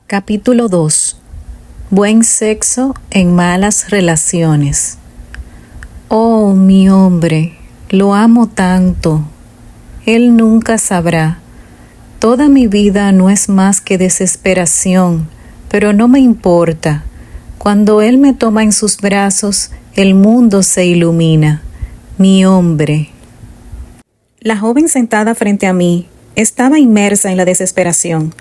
Capítulo 2. Buen sexo en malas relaciones. Oh, mi hombre, lo amo tanto. Él nunca sabrá. Toda mi vida no es más que desesperación, pero no me importa. Cuando él me toma en sus brazos, el mundo se ilumina. Mi hombre. La joven sentada frente a mí estaba inmersa en la desesperación.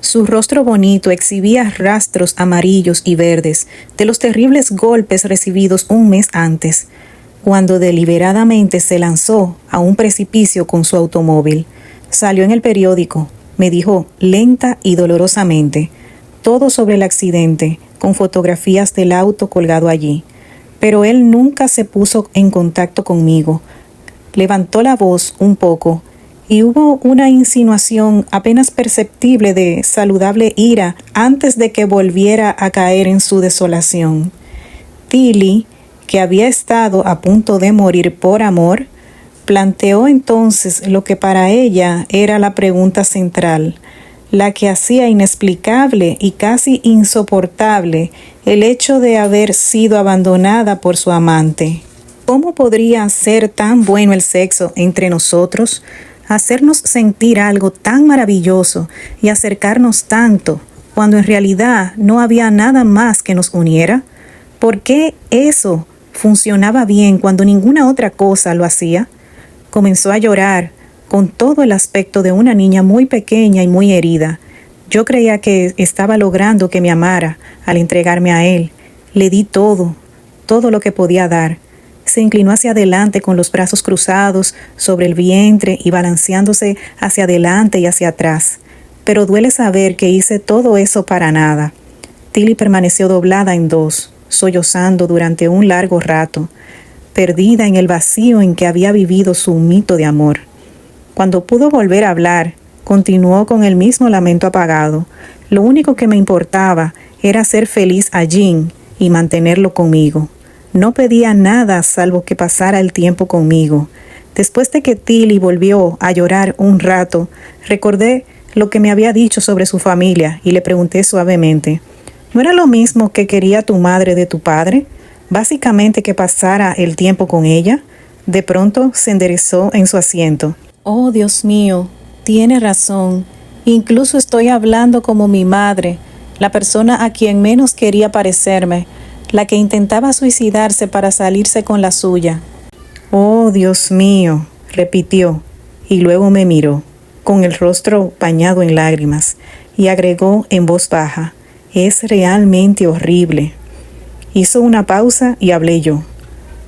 Su rostro bonito exhibía rastros amarillos y verdes de los terribles golpes recibidos un mes antes, cuando deliberadamente se lanzó a un precipicio con su automóvil. Salió en el periódico, me dijo lenta y dolorosamente, todo sobre el accidente, con fotografías del auto colgado allí. Pero él nunca se puso en contacto conmigo. Levantó la voz un poco y hubo una insinuación apenas perceptible de saludable ira antes de que volviera a caer en su desolación. Tilly, que había estado a punto de morir por amor, planteó entonces lo que para ella era la pregunta central, la que hacía inexplicable y casi insoportable el hecho de haber sido abandonada por su amante. ¿Cómo podría ser tan bueno el sexo entre nosotros? Hacernos sentir algo tan maravilloso y acercarnos tanto, cuando en realidad no había nada más que nos uniera. ¿Por qué eso funcionaba bien cuando ninguna otra cosa lo hacía? Comenzó a llorar, con todo el aspecto de una niña muy pequeña y muy herida. Yo creía que estaba logrando que me amara al entregarme a él. Le di todo lo que podía dar. Se inclinó hacia adelante con los brazos cruzados sobre el vientre y balanceándose hacia adelante y hacia atrás. Pero duele saber que hice todo eso para nada. Tilly permaneció doblada en dos, sollozando durante un largo rato, perdida en el vacío en que había vivido su mito de amor. Cuando pudo volver a hablar, continuó con el mismo lamento apagado. Lo único que me importaba era hacer feliz a Jean y mantenerlo conmigo. No pedía nada salvo que pasara el tiempo conmigo. Después de que Tilly volvió a llorar un rato, recordé lo que me había dicho sobre su familia y le pregunté suavemente, ¿no era lo mismo que quería tu madre de tu padre? Básicamente que pasara el tiempo con ella. De pronto se enderezó en su asiento. Oh, Dios mío, tiene razón. Incluso estoy hablando como mi madre, la persona a quien menos quería parecerme, la que intentaba suicidarse para salirse con la suya. Oh, Dios mío, repitió, y luego me miró, con el rostro bañado en lágrimas, y agregó en voz baja, es realmente horrible. Hizo una pausa y hablé yo.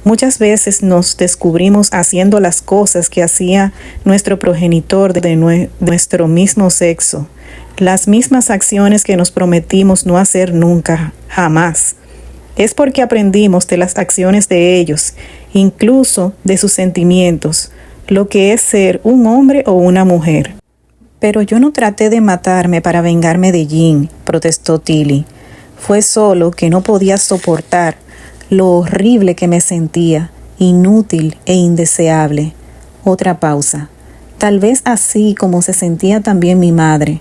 Muchas veces nos descubrimos haciendo las cosas que hacía nuestro progenitor de nuestro mismo sexo, las mismas acciones que nos prometimos no hacer nunca, jamás. Es porque aprendimos de las acciones de ellos, incluso de sus sentimientos, lo que es ser un hombre o una mujer. Pero yo no traté de matarme para vengarme de Jean, protestó Tilly. Fue solo que no podía soportar lo horrible que me sentía, inútil e indeseable. Otra pausa. Tal vez así como se sentía también mi madre.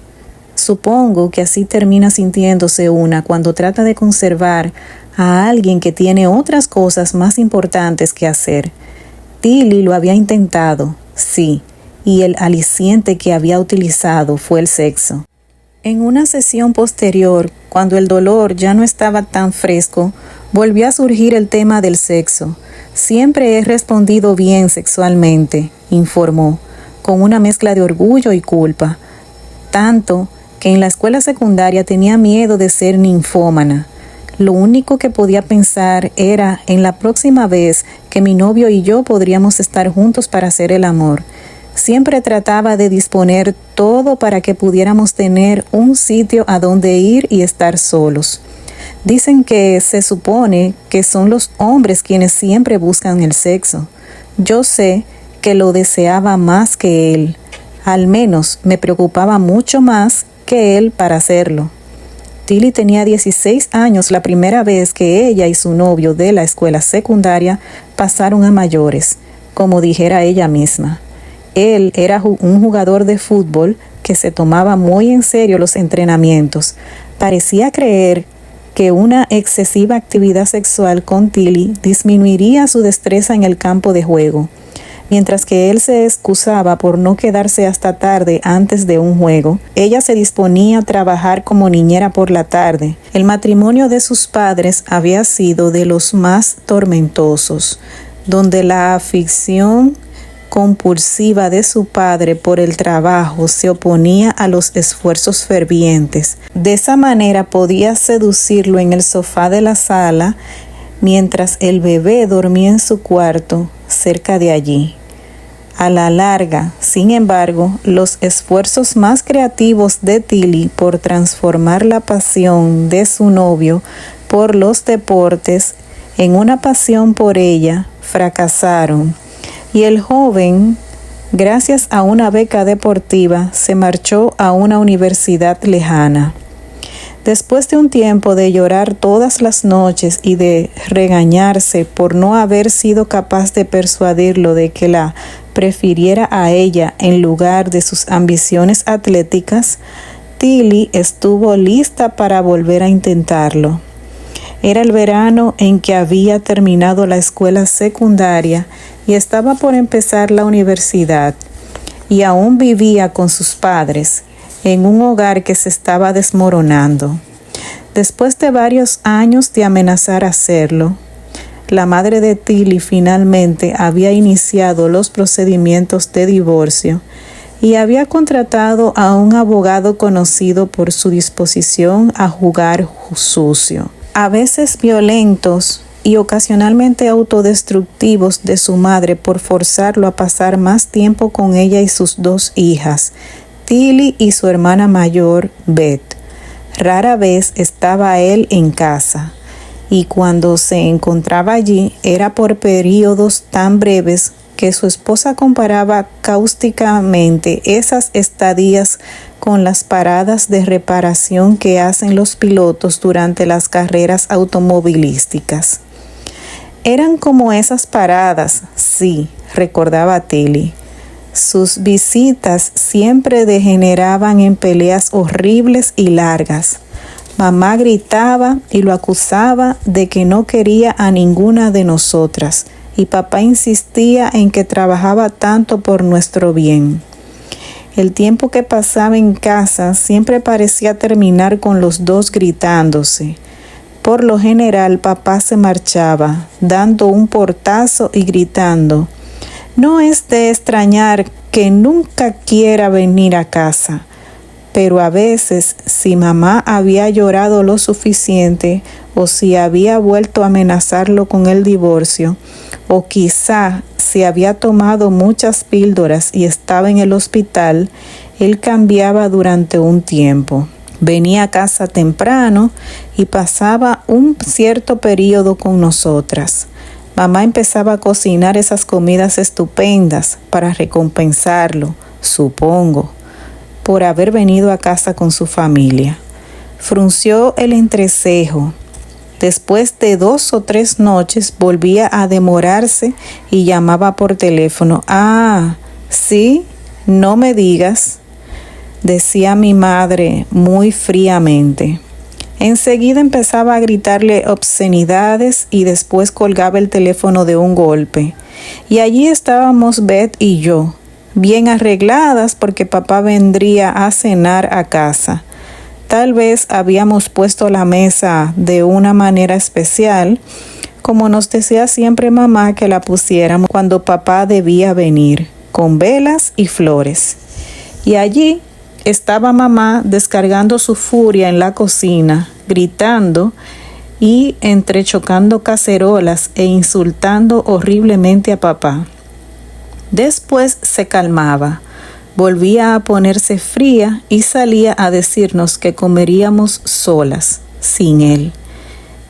Supongo que así termina sintiéndose una cuando trata de conservar a alguien que tiene otras cosas más importantes que hacer. Tilly lo había intentado, sí, y el aliciente que había utilizado fue el sexo. En una sesión posterior, cuando el dolor ya no estaba tan fresco, volvió a surgir el tema del sexo. Siempre he respondido bien sexualmente, informó, con una mezcla de orgullo y culpa. Tanto que en la escuela secundaria tenía miedo de ser ninfómana. Lo único que podía pensar era en la próxima vez que mi novio y yo podríamos estar juntos para hacer el amor. Siempre trataba de disponer todo para que pudiéramos tener un sitio a donde ir y estar solos. Dicen que se supone que son los hombres quienes siempre buscan el sexo. Yo sé que lo deseaba más que él. Al menos me preocupaba mucho más que él para hacerlo. Tilly tenía 16 años la primera vez que ella y su novio de la escuela secundaria pasaron a mayores, como dijera ella misma. Él era un jugador de fútbol que se tomaba muy en serio los entrenamientos. Parecía creer que una excesiva actividad sexual con Tilly disminuiría su destreza en el campo de juego, mientras que él se excusaba por no quedarse hasta tarde antes de un juego. Ella se disponía a trabajar como niñera por la tarde. El matrimonio de sus padres había sido de los más tormentosos, donde la afición compulsiva de su padre por el trabajo se oponía a los esfuerzos fervientes. De esa manera podía seducirlo en el sofá de la sala mientras el bebé dormía en su cuarto cerca de allí. A la larga, sin embargo, los esfuerzos más creativos de Tilly por transformar la pasión de su novio por los deportes en una pasión por ella fracasaron, y el joven, gracias a una beca deportiva, se marchó a una universidad lejana. Después de un tiempo de llorar todas las noches y de regañarse por no haber sido capaz de persuadirlo de que la prefiriera a ella en lugar de sus ambiciones atléticas, Tilly estuvo lista para volver a intentarlo. Era el verano en que había terminado la escuela secundaria y estaba por empezar la universidad, y aún vivía con sus padres en un hogar que se estaba desmoronando. Después de varios años de amenazar hacerlo, la madre de Tilly finalmente había iniciado los procedimientos de divorcio y había contratado a un abogado conocido por su disposición a jugar sucio. A veces violentos y ocasionalmente autodestructivos de su madre por forzarlo a pasar más tiempo con ella y sus dos hijas, Tilly y su hermana mayor, Beth. Rara vez estaba él en casa, y cuando se encontraba allí era por periodos tan breves que su esposa comparaba cáusticamente esas estadías con las paradas de reparación que hacen los pilotos durante las carreras automovilísticas. Eran como esas paradas, sí, recordaba Tilly. Sus visitas siempre degeneraban en peleas horribles y largas. Mamá gritaba y lo acusaba de que no quería a ninguna de nosotras, y papá insistía en que trabajaba tanto por nuestro bien. El tiempo que pasaba en casa siempre parecía terminar con los dos gritándose. Por lo general, papá se marchaba, dando un portazo y gritando: «No es de extrañar que nunca quiera venir a casa». Pero a veces, si mamá había llorado lo suficiente, o si había vuelto a amenazarlo con el divorcio, o quizá si había tomado muchas píldoras y estaba en el hospital, él cambiaba durante un tiempo. Venía a casa temprano y pasaba un cierto periodo con nosotras. Mamá empezaba a cocinar esas comidas estupendas para recompensarlo, supongo, por haber venido a casa con su familia. Frunció el entrecejo. Después de 2 o 3 noches volvía a demorarse y llamaba por teléfono. «Ah, ¿sí? No me digas», decía mi madre muy fríamente. Enseguida empezaba a gritarle obscenidades y después colgaba el teléfono de un golpe. Y allí estábamos Beth y yo, bien arregladas porque papá vendría a cenar a casa. Tal vez habíamos puesto la mesa de una manera especial, como nos decía siempre mamá que la pusiéramos cuando papá debía venir, con velas y flores. Y allí estaba mamá descargando su furia en la cocina, gritando y entrechocando cacerolas e insultando horriblemente a papá. Después se calmaba, volvía a ponerse fría y salía a decirnos que comeríamos solas, sin él.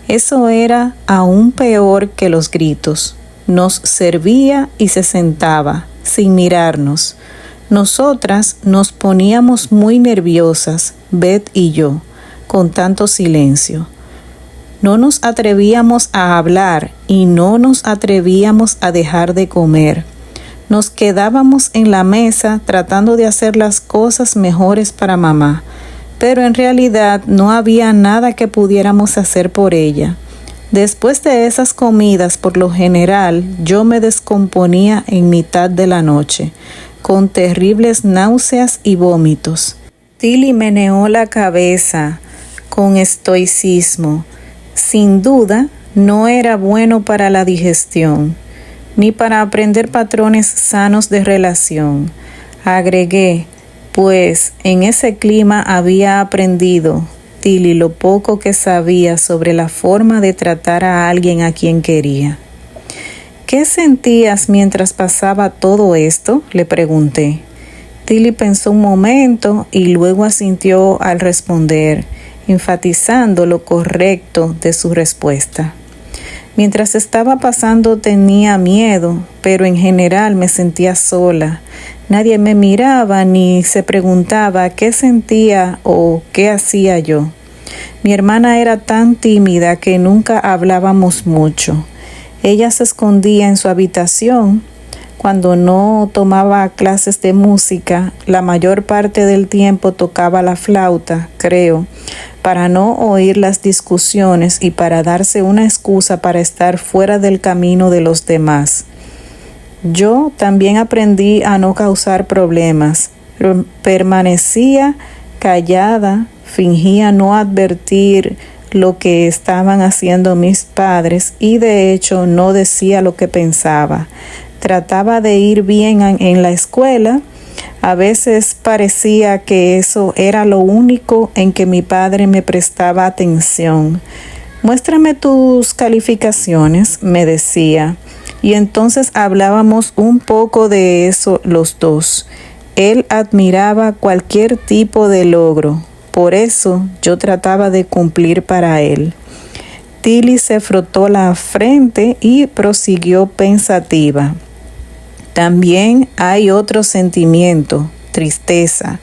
Eso era aún peor que los gritos. Nos servía y se sentaba, sin mirarnos. Nosotras nos poníamos muy nerviosas, Beth y yo, con tanto silencio. No nos atrevíamos a hablar y no nos atrevíamos a dejar de comer. Nos quedábamos en la mesa tratando de hacer las cosas mejores para mamá, pero en realidad no había nada que pudiéramos hacer por ella. Después de esas comidas, por lo general, yo me descomponía en mitad de la noche, con terribles náuseas y vómitos. Tilly meneó la cabeza con estoicismo. Sin duda, no era bueno para la digestión, ni para aprender patrones sanos de relación. Agregué, pues en ese clima había aprendido, Tilly, lo poco que sabía sobre la forma de tratar a alguien a quien quería. ¿Qué sentías mientras pasaba todo esto?, le pregunté. Tilly pensó un momento y luego asintió al responder, enfatizando lo correcto de su respuesta. Mientras estaba pasando tenía miedo, pero en general me sentía sola. Nadie me miraba ni se preguntaba qué sentía o qué hacía yo. Mi hermana era tan tímida que nunca hablábamos mucho. Ella se escondía en su habitación. Cuando no tomaba clases de música, la mayor parte del tiempo tocaba la flauta, creo, para no oír las discusiones y para darse una excusa para estar fuera del camino de los demás. Yo también aprendí a no causar problemas. Permanecía callada, fingía no advertir lo que estaban haciendo mis padres y de hecho no decía lo que pensaba. Trataba de ir bien en la escuela. A veces parecía que eso era lo único en que mi padre me prestaba atención. Muéstrame tus calificaciones, me decía, y entonces hablábamos un poco de eso los dos. Él admiraba cualquier tipo de logro, por eso yo trataba de cumplir para él. Tilly se frotó la frente y prosiguió pensativa. También hay otro sentimiento, tristeza.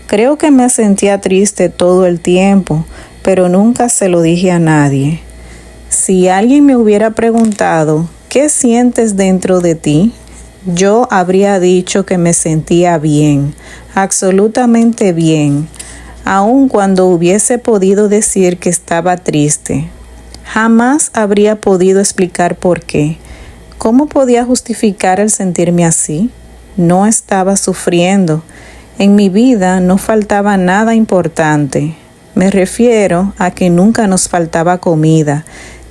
Creo que me sentía triste todo el tiempo, pero nunca se lo dije a nadie. Si alguien me hubiera preguntado, ¿qué sientes dentro de ti?, yo habría dicho que me sentía bien, absolutamente bien, aun cuando hubiese podido decir que estaba triste. Jamás habría podido explicar por qué. ¿Cómo podía justificar el sentirme así? No estaba sufriendo. En mi vida no faltaba nada importante. Me refiero a que nunca nos faltaba comida.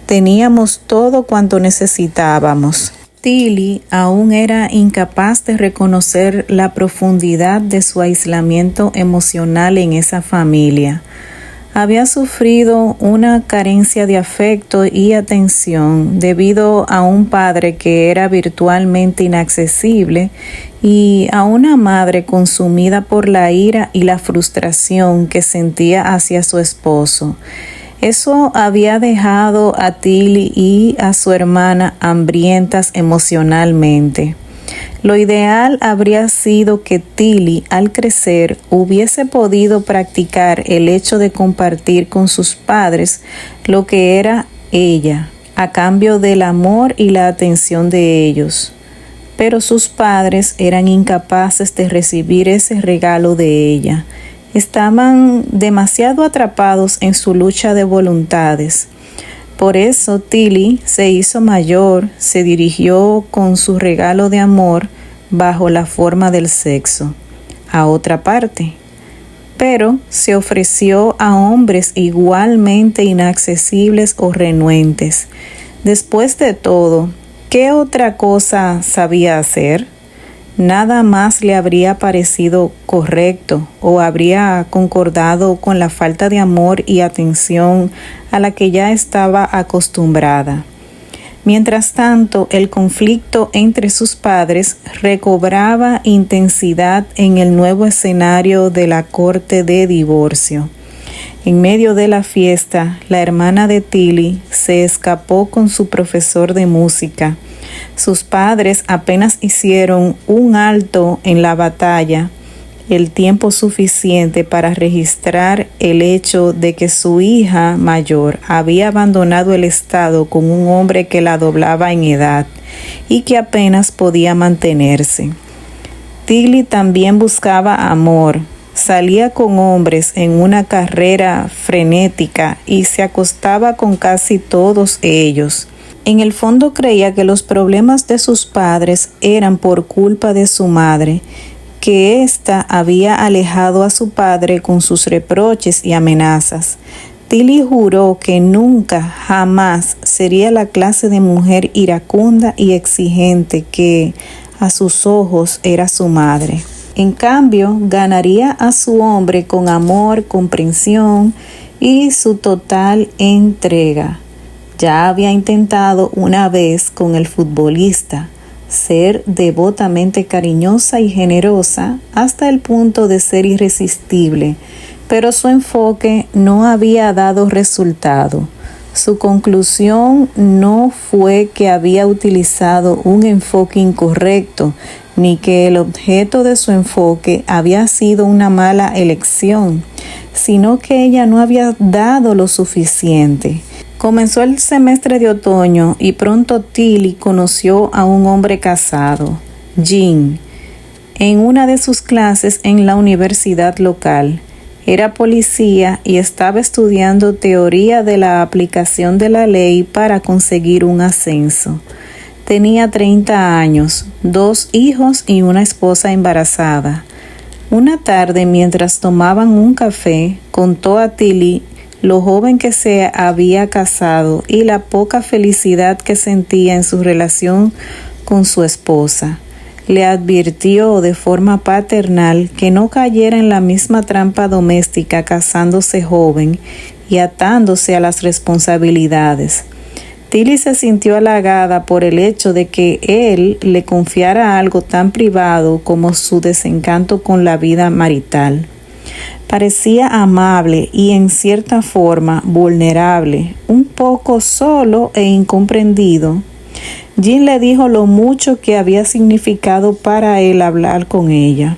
Teníamos todo cuanto necesitábamos. Tilly aún era incapaz de reconocer la profundidad de su aislamiento emocional en esa familia. Había sufrido una carencia de afecto y atención debido a un padre que era virtualmente inaccesible y a una madre consumida por la ira y la frustración que sentía hacia su esposo. Eso había dejado a Tilly y a su hermana hambrientas emocionalmente. Lo ideal habría sido que Tilly, al crecer, hubiese podido practicar el hecho de compartir con sus padres lo que era ella, a cambio del amor y la atención de ellos. Pero sus padres eran incapaces de recibir ese regalo de ella. Estaban demasiado atrapados en su lucha de voluntades. Por eso Tilly se hizo mayor, se dirigió con su regalo de amor bajo la forma del sexo, a otra parte. Pero se ofreció a hombres igualmente inaccesibles o renuentes. Después de todo, ¿qué otra cosa sabía hacer? Nada más le habría parecido correcto o habría concordado con la falta de amor y atención a la que ya estaba acostumbrada. Mientras tanto, el conflicto entre sus padres recobraba intensidad en el nuevo escenario de la corte de divorcio. En medio de la fiesta, la hermana de Tilly se escapó con su profesor de música. Sus padres apenas hicieron un alto en la batalla, el tiempo suficiente para registrar el hecho de que su hija mayor había abandonado el estado con un hombre que la doblaba en edad y que apenas podía mantenerse. Tilly también buscaba amor, salía con hombres en una carrera frenética y se acostaba con casi todos ellos. En el fondo creía que los problemas de sus padres eran por culpa de su madre, que ésta había alejado a su padre con sus reproches y amenazas. Tilly juró que nunca, jamás sería la clase de mujer iracunda y exigente que, a sus ojos, era su madre. En cambio, ganaría a su hombre con amor, comprensión y su total entrega. Ya había intentado una vez con el futbolista ser devotamente cariñosa y generosa hasta el punto de ser irresistible, pero su enfoque no había dado resultado. Su conclusión no fue que había utilizado un enfoque incorrecto, ni que el objeto de su enfoque había sido una mala elección, sino que ella no había dado lo suficiente. Comenzó el semestre de otoño y pronto Tilly conoció a un hombre casado, Jim, en una de sus clases en la universidad local. Era policía y estaba estudiando teoría de la aplicación de la ley para conseguir un ascenso. Tenía 30 años, 2 hijos y una esposa embarazada. Una tarde, mientras tomaban un café, contó a Tilly lo joven que se había casado y la poca felicidad que sentía en su relación con su esposa. Le advirtió de forma paternal que no cayera en la misma trampa doméstica casándose joven y atándose a las responsabilidades. Tilly se sintió halagada por el hecho de que él le confiara algo tan privado como su desencanto con la vida marital. Parecía amable y en cierta forma vulnerable, un poco solo e incomprendido. Jim le dijo lo mucho que había significado para él hablar con ella,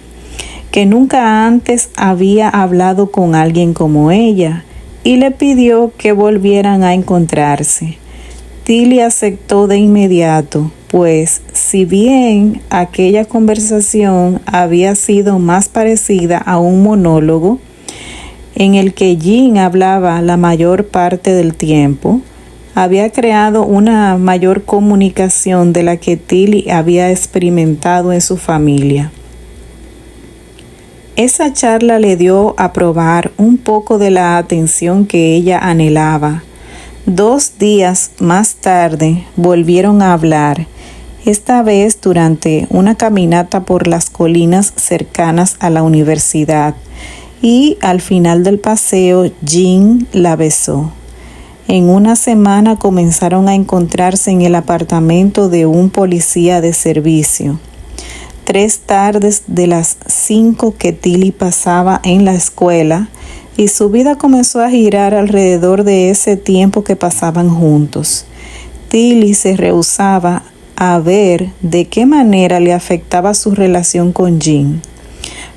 que nunca antes había hablado con alguien como ella, y le pidió que volvieran a encontrarse. Tilly aceptó de inmediato, pues si bien aquella conversación había sido más parecida a un monólogo, en el que Jim hablaba la mayor parte del tiempo, había creado una mayor comunicación de la que Tilly había experimentado en su familia. Esa charla le dio a probar un poco de la atención que ella anhelaba. 2 días más tarde volvieron a hablar, esta vez durante una caminata por las colinas cercanas a la universidad, y al final del paseo Jim la besó. En una semana comenzaron a encontrarse en el apartamento de un policía de servicio. 3 tardes de las 5 que Tilly pasaba en la escuela, y su vida comenzó a girar alrededor de ese tiempo que pasaban juntos. Tilly se rehusaba a ver de qué manera le afectaba su relación con Jim.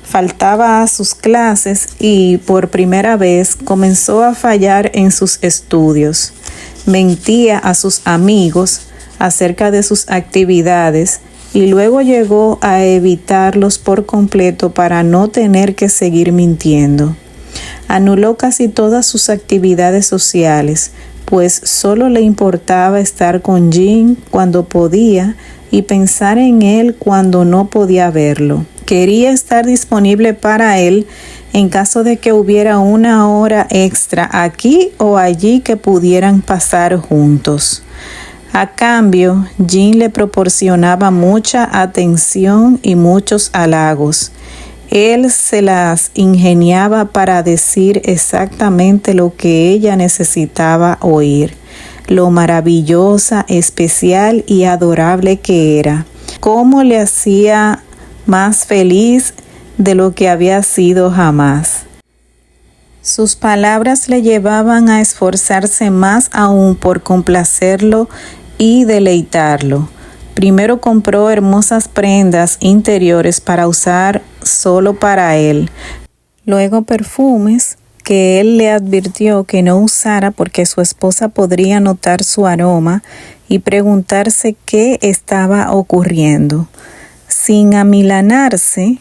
Faltaba a sus clases y, por primera vez, comenzó a fallar en sus estudios. Mentía a sus amigos acerca de sus actividades y luego llegó a evitarlos por completo para no tener que seguir mintiendo. Anuló casi todas sus actividades sociales, pues solo le importaba estar con Jim cuando podía y pensar en él cuando no podía verlo. Quería estar disponible para él en caso de que hubiera una hora extra aquí o allí que pudieran pasar juntos. A cambio, Jim le proporcionaba mucha atención y muchos halagos. Él se las ingeniaba para decir exactamente lo que ella necesitaba oír, lo maravillosa, especial y adorable que era, cómo le hacía más feliz de lo que había sido jamás. Sus palabras le llevaban a esforzarse más aún por complacerlo y deleitarlo. Primero compró hermosas prendas interiores para usar solo para él, luego perfumes que él le advirtió que no usara porque su esposa podría notar su aroma y preguntarse qué estaba ocurriendo. Sin amilanarse,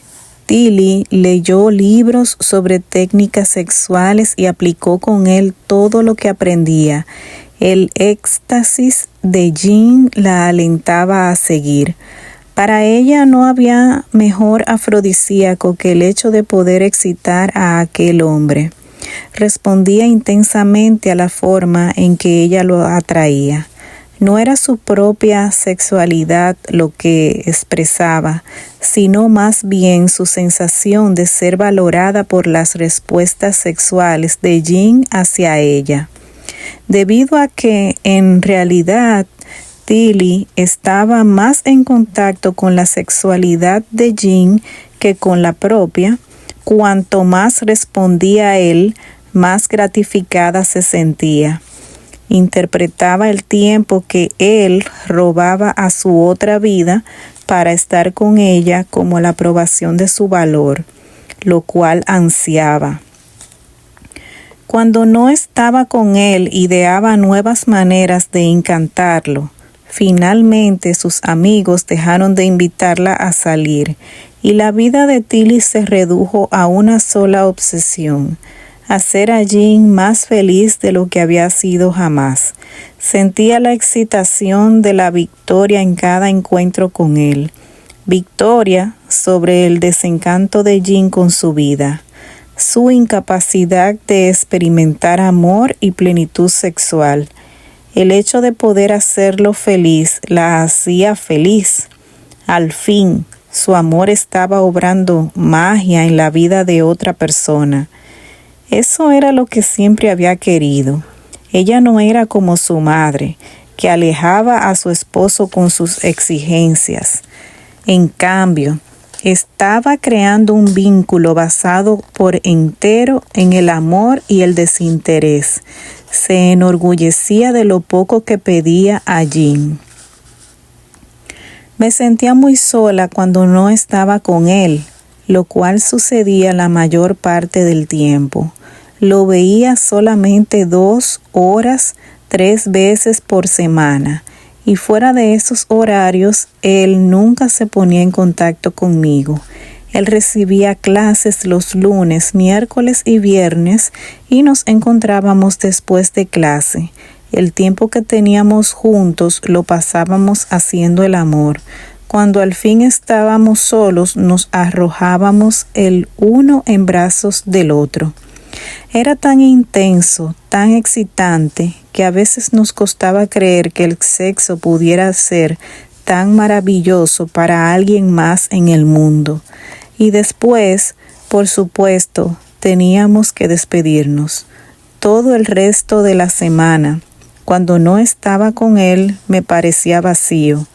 Tilly leyó libros sobre técnicas sexuales y aplicó con él todo lo que aprendía. El éxtasis de Jean la alentaba a seguir. Para ella no había mejor afrodisíaco que el hecho de poder excitar a aquel hombre. Respondía intensamente a la forma en que ella lo atraía. No era su propia sexualidad lo que expresaba, sino más bien su sensación de ser valorada por las respuestas sexuales de Jean hacia ella. Debido a que, en realidad, Tilly estaba más en contacto con la sexualidad de Jean que con la propia, cuanto más respondía a él, más gratificada se sentía. Interpretaba el tiempo que él robaba a su otra vida para estar con ella como la aprobación de su valor, lo cual ansiaba. Cuando no estaba con él, ideaba nuevas maneras de encantarlo. Finalmente, sus amigos dejaron de invitarla a salir, y la vida de Tilly se redujo a una sola obsesión: hacer a Jean más feliz de lo que había sido jamás. Sentía la excitación de la victoria en cada encuentro con él. Victoria sobre el desencanto de Jean con su vida, su incapacidad de experimentar amor y plenitud sexual. El hecho de poder hacerlo feliz la hacía feliz. Al fin, su amor estaba obrando magia en la vida de otra persona. Eso era lo que siempre había querido. Ella no era como su madre, que alejaba a su esposo con sus exigencias. En cambio, estaba creando un vínculo basado por entero en el amor y el desinterés. Se enorgullecía de lo poco que pedía a Jean. Me sentía muy sola cuando no estaba con él, lo cual sucedía la mayor parte del tiempo. Lo veía solamente 2 horas, 3 veces por semana, y fuera de esos horarios, él nunca se ponía en contacto conmigo. Él recibía clases los lunes, miércoles y viernes, y nos encontrábamos después de clase. El tiempo que teníamos juntos lo pasábamos haciendo el amor. Cuando al fin estábamos solos, nos arrojábamos el uno en brazos del otro. Era tan intenso, tan excitante, que a veces nos costaba creer que el sexo pudiera ser tan maravilloso para alguien más en el mundo. Y después, por supuesto, teníamos que despedirnos. Todo el resto de la semana, cuando no estaba con él, me parecía vacío.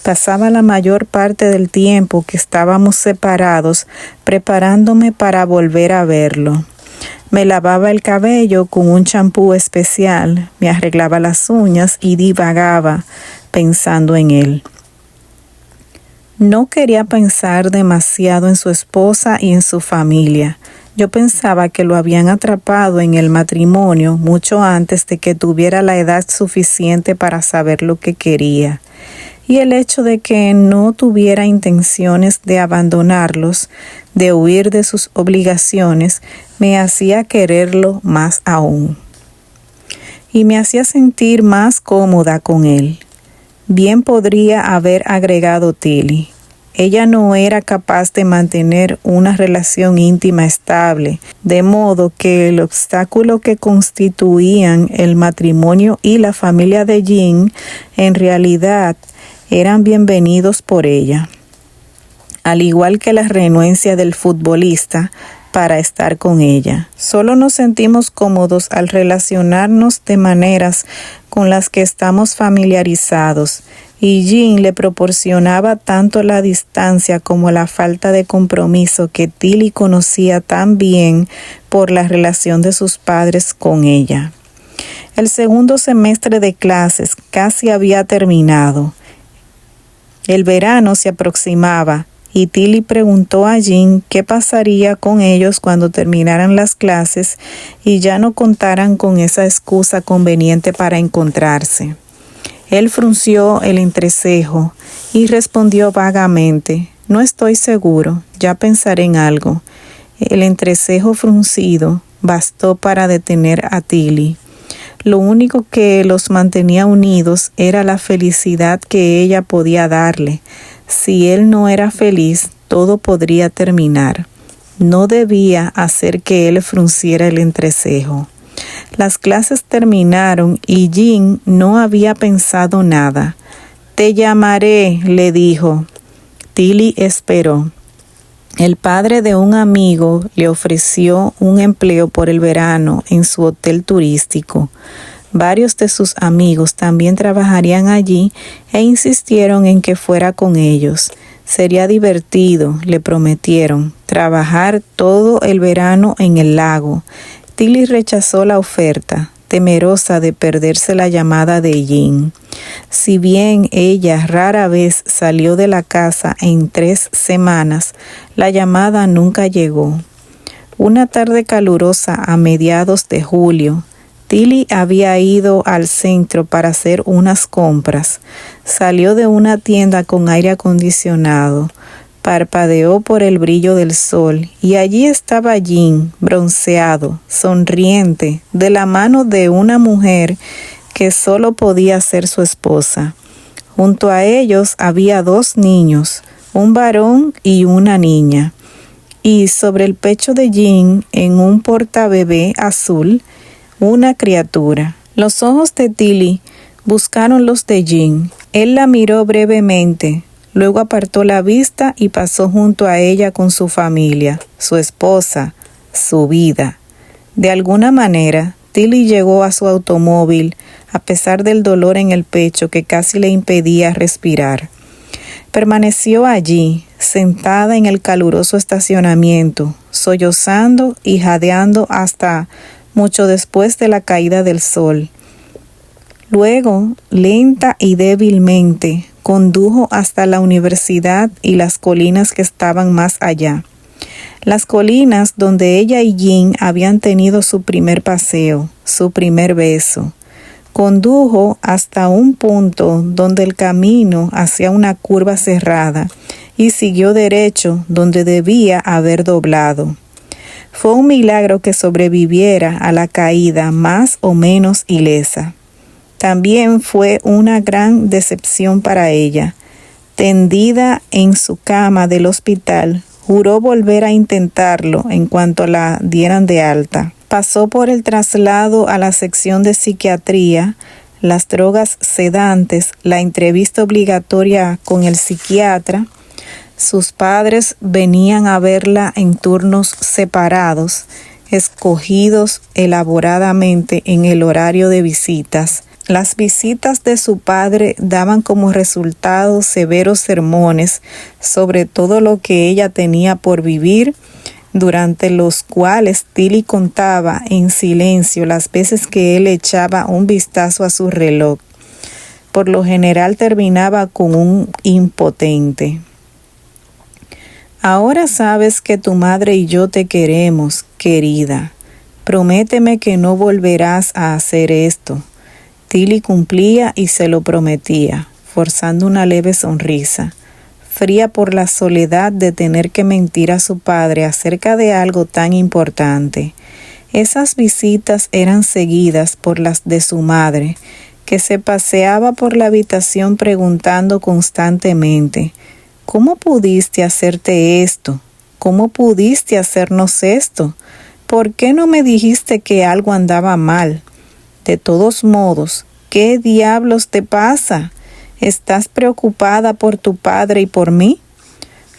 Pasaba la mayor parte del tiempo que estábamos separados preparándome para volver a verlo. Me lavaba el cabello con un champú especial, me arreglaba las uñas y divagaba pensando en él. No quería pensar demasiado en su esposa y en su familia. Yo pensaba que lo habían atrapado en el matrimonio mucho antes de que tuviera la edad suficiente para saber lo que quería. Y el hecho de que no tuviera intenciones de abandonarlos, de huir de sus obligaciones, me hacía quererlo más aún. Y me hacía sentir más cómoda con él. Bien podría haber agregado Tilly. Ella no era capaz de mantener una relación íntima estable, de modo que el obstáculo que constituían el matrimonio y la familia de Jean, en realidad, eran bienvenidos por ella, al igual que la renuencia del futbolista para estar con ella. Solo nos sentimos cómodos al relacionarnos de maneras con las que estamos familiarizados, y Jean le proporcionaba tanto la distancia como la falta de compromiso que Tilly conocía tan bien por la relación de sus padres con ella. El segundo semestre de clases casi había terminado. El verano se aproximaba y Tilly preguntó a Jean qué pasaría con ellos cuando terminaran las clases y ya no contaran con esa excusa conveniente para encontrarse. Él frunció el entrecejo y respondió vagamente: No estoy seguro, ya pensaré en algo. El entrecejo fruncido bastó para detener a Tilly. Lo único que los mantenía unidos era la felicidad que ella podía darle. Si él no era feliz, todo podría terminar. No debía hacer que él frunciera el entrecejo. Las clases terminaron y Jean no había pensado nada. «Te llamaré», le dijo. Tilly esperó. El padre de un amigo le ofreció un empleo por el verano en su hotel turístico. Varios de sus amigos también trabajarían allí e insistieron en que fuera con ellos. Sería divertido, le prometieron, trabajar todo el verano en el lago. Tilly rechazó la oferta, temerosa de perderse la llamada de Jean. Si bien ella rara vez salió de la casa en 3 semanas, la llamada nunca llegó. Una tarde calurosa a mediados de julio, Tilly había ido al centro para hacer unas compras. Salió de una tienda con aire acondicionado, parpadeó por el brillo del sol y allí estaba Jean, bronceado, sonriente, de la mano de una mujer que solo podía ser su esposa. Junto a ellos había 2 niños, un varón y una niña. Y sobre el pecho de Jean, en un portabebé azul, una criatura. Los ojos de Tilly buscaron los de Jean. Él la miró brevemente, luego apartó la vista y pasó junto a ella con su familia, su esposa, su vida. De alguna manera, Tilly llegó a su automóvil a pesar del dolor en el pecho que casi le impedía respirar. Permaneció allí, sentada en el caluroso estacionamiento, sollozando y jadeando hasta mucho después de la caída del sol. Luego, lenta y débilmente, condujo hasta la universidad y las colinas que estaban más allá. Las colinas donde ella y Jean habían tenido su primer paseo, su primer beso. Condujo hasta un punto donde el camino hacía una curva cerrada y siguió derecho donde debía haber doblado. Fue un milagro que sobreviviera a la caída más o menos ilesa. También fue una gran decepción para ella. Tendida en su cama del hospital, juró volver a intentarlo en cuanto la dieran de alta. Pasó por el traslado a la sección de psiquiatría, las drogas sedantes, la entrevista obligatoria con el psiquiatra. Sus padres venían a verla en turnos separados, escogidos elaboradamente en el horario de visitas. Las visitas de su padre daban como resultado severos sermones sobre todo lo que ella tenía por vivir, durante los cuales Tilly contaba en silencio las veces que él echaba un vistazo a su reloj. Por lo general terminaba con un impotente. Ahora sabes que tu madre y yo te queremos, querida. Prométeme que no volverás a hacer esto. Tilly cumplía y se lo prometía, forzando una leve sonrisa. Fría por la soledad de tener que mentir a su padre acerca de algo tan importante. Esas visitas eran seguidas por las de su madre, que se paseaba por la habitación preguntando constantemente: ¿cómo pudiste hacerte esto? ¿Cómo pudiste hacernos esto? ¿Por qué no me dijiste que algo andaba mal? De todos modos, ¿qué diablos te pasa? ¿Estás preocupada por tu padre y por mí?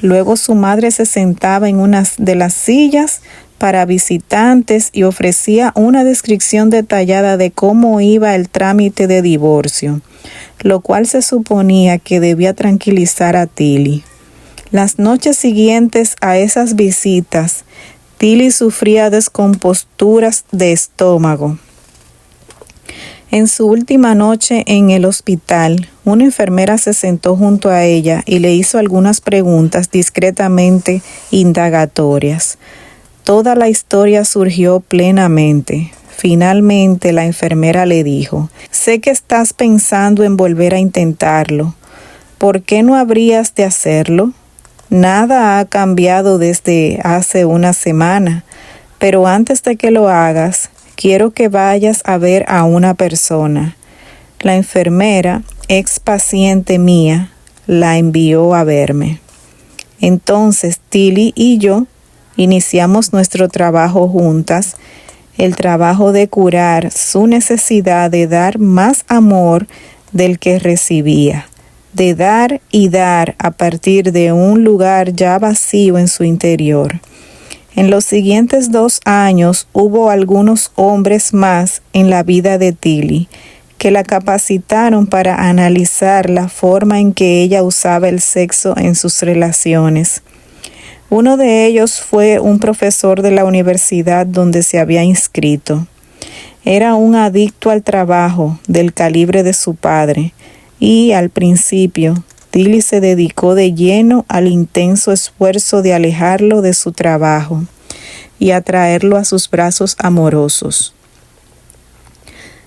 Luego su madre se sentaba en una de las sillas para visitantes y ofrecía una descripción detallada de cómo iba el trámite de divorcio, lo cual se suponía que debía tranquilizar a Tilly. Las noches siguientes a esas visitas, Tilly sufría descomposturas de estómago. En su última noche en el hospital, una enfermera se sentó junto a ella y le hizo algunas preguntas discretamente indagatorias. Toda la historia surgió plenamente. Finalmente la enfermera le dijo: «Sé que estás pensando en volver a intentarlo. ¿Por qué no habrías de hacerlo? Nada ha cambiado desde hace una semana, pero antes de que lo hagas, quiero que vayas a ver a una persona. La enfermera, ex paciente mía, la envió a verme. Entonces Tilly y yo iniciamos nuestro trabajo juntas, el trabajo de curar su necesidad de dar más amor del que recibía, de dar y dar a partir de un lugar ya vacío en su interior. En los siguientes 2 años hubo algunos hombres más en la vida de Tilly que la capacitaron para analizar la forma en que ella usaba el sexo en sus relaciones. Uno de ellos fue un profesor de la universidad donde se había inscrito. Era un adicto al trabajo del calibre de su padre y al principio Tilly se dedicó de lleno al intenso esfuerzo de alejarlo de su trabajo y atraerlo a sus brazos amorosos.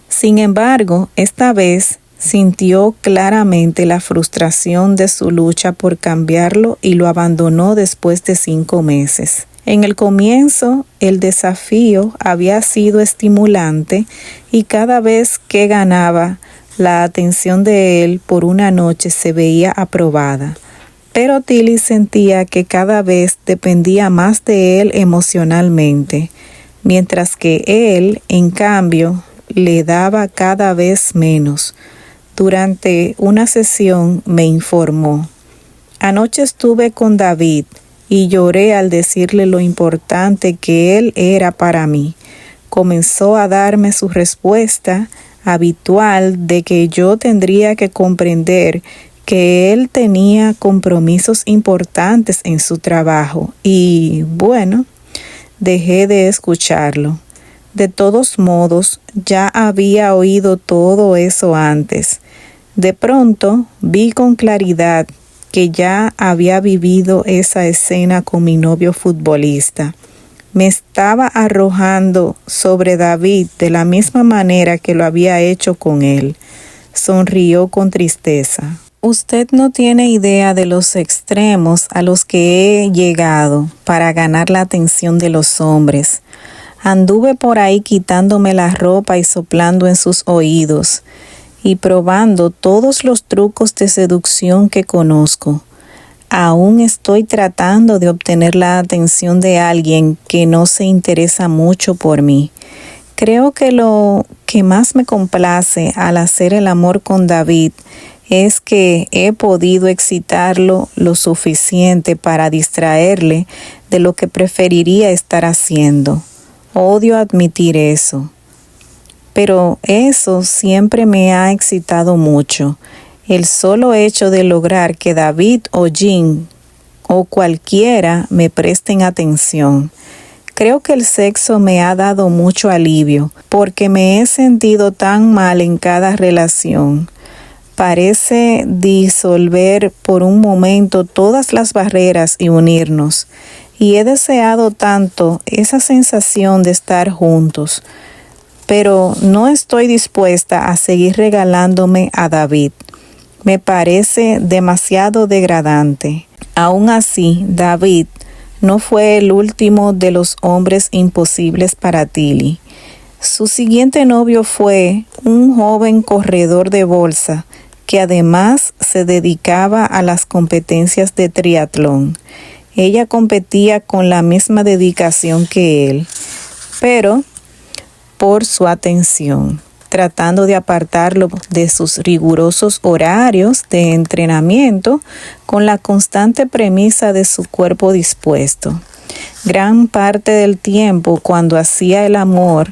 Sin embargo, esta vez sintió claramente la frustración de su lucha por cambiarlo y lo abandonó después de 5 meses. En el comienzo, el desafío había sido estimulante y cada vez que ganaba, la atención de él por una noche se veía aprobada. Pero Tilly sentía que cada vez dependía más de él emocionalmente, mientras que él, en cambio, le daba cada vez menos. Durante una sesión me informó: anoche estuve con David y lloré al decirle lo importante que él era para mí. Comenzó a darme su respuesta habitual de que yo tendría que comprender que él tenía compromisos importantes en su trabajo y, bueno, dejé de escucharlo. De todos modos, ya había oído todo eso antes. De pronto, vi con claridad que ya había vivido esa escena con mi novio futbolista. Me estaba arrojando sobre David de la misma manera que lo había hecho con él. Sonrió con tristeza. Usted no tiene idea de los extremos a los que he llegado para ganar la atención de los hombres. Anduve por ahí quitándome la ropa y soplando en sus oídos y probando todos los trucos de seducción que conozco. Aún estoy tratando de obtener la atención de alguien que no se interesa mucho por mí. Creo que lo que más me complace al hacer el amor con David es que he podido excitarlo lo suficiente para distraerle de lo que preferiría estar haciendo. Odio admitir eso, pero eso siempre me ha excitado mucho. El solo hecho de lograr que David o Jean o cualquiera me presten atención. Creo que el sexo me ha dado mucho alivio porque me he sentido tan mal en cada relación. Parece disolver por un momento todas las barreras y unirnos. Y he deseado tanto esa sensación de estar juntos, pero no estoy dispuesta a seguir regalándome a David. Me parece demasiado degradante. Aún así, David no fue el último de los hombres imposibles para Tilly. Su siguiente novio fue un joven corredor de bolsa que además se dedicaba a las competencias de triatlón. Ella competía con la misma dedicación que él, pero por su atención, tratando de apartarlo de sus rigurosos horarios de entrenamiento con la constante premisa de su cuerpo dispuesto. Gran parte del tiempo, cuando hacía el amor,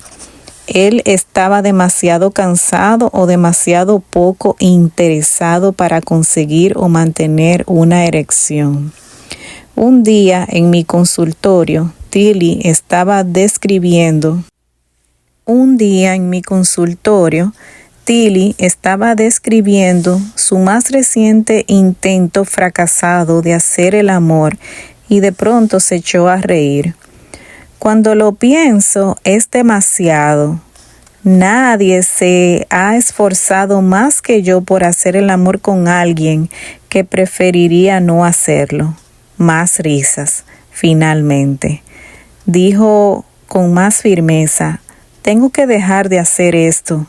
él estaba demasiado cansado o demasiado poco interesado para conseguir o mantener una erección. Un día en mi consultorio, Tilly estaba describiendo su más reciente intento fracasado de hacer el amor y de pronto se echó a reír. Cuando lo pienso, es demasiado. Nadie se ha esforzado más que yo por hacer el amor con alguien que preferiría no hacerlo. más risas. Finalmente, dijo con más firmeza: tengo que dejar de hacer esto.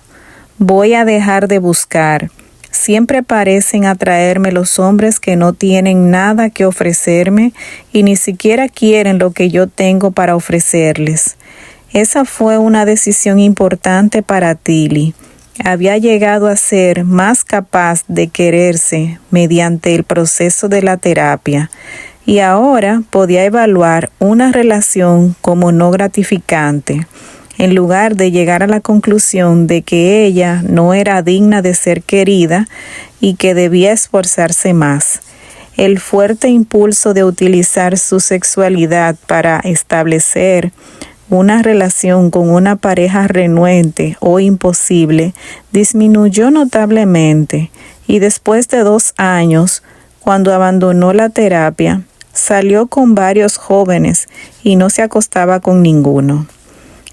Voy a dejar de buscar. Siempre parecen atraerme los hombres que no tienen nada que ofrecerme y ni siquiera quieren lo que yo tengo para ofrecerles. Esa fue una decisión importante para Tilly. Había llegado a ser más capaz de quererse mediante el proceso de la terapia y ahora podía evaluar una relación como no gratificante, en lugar de llegar a la conclusión de que ella no era digna de ser querida y que debía esforzarse más. El fuerte impulso de utilizar su sexualidad para establecer una relación con una pareja renuente o imposible disminuyó notablemente, y después de 2 años, cuando abandonó la terapia, salió con varios jóvenes y no se acostaba con ninguno.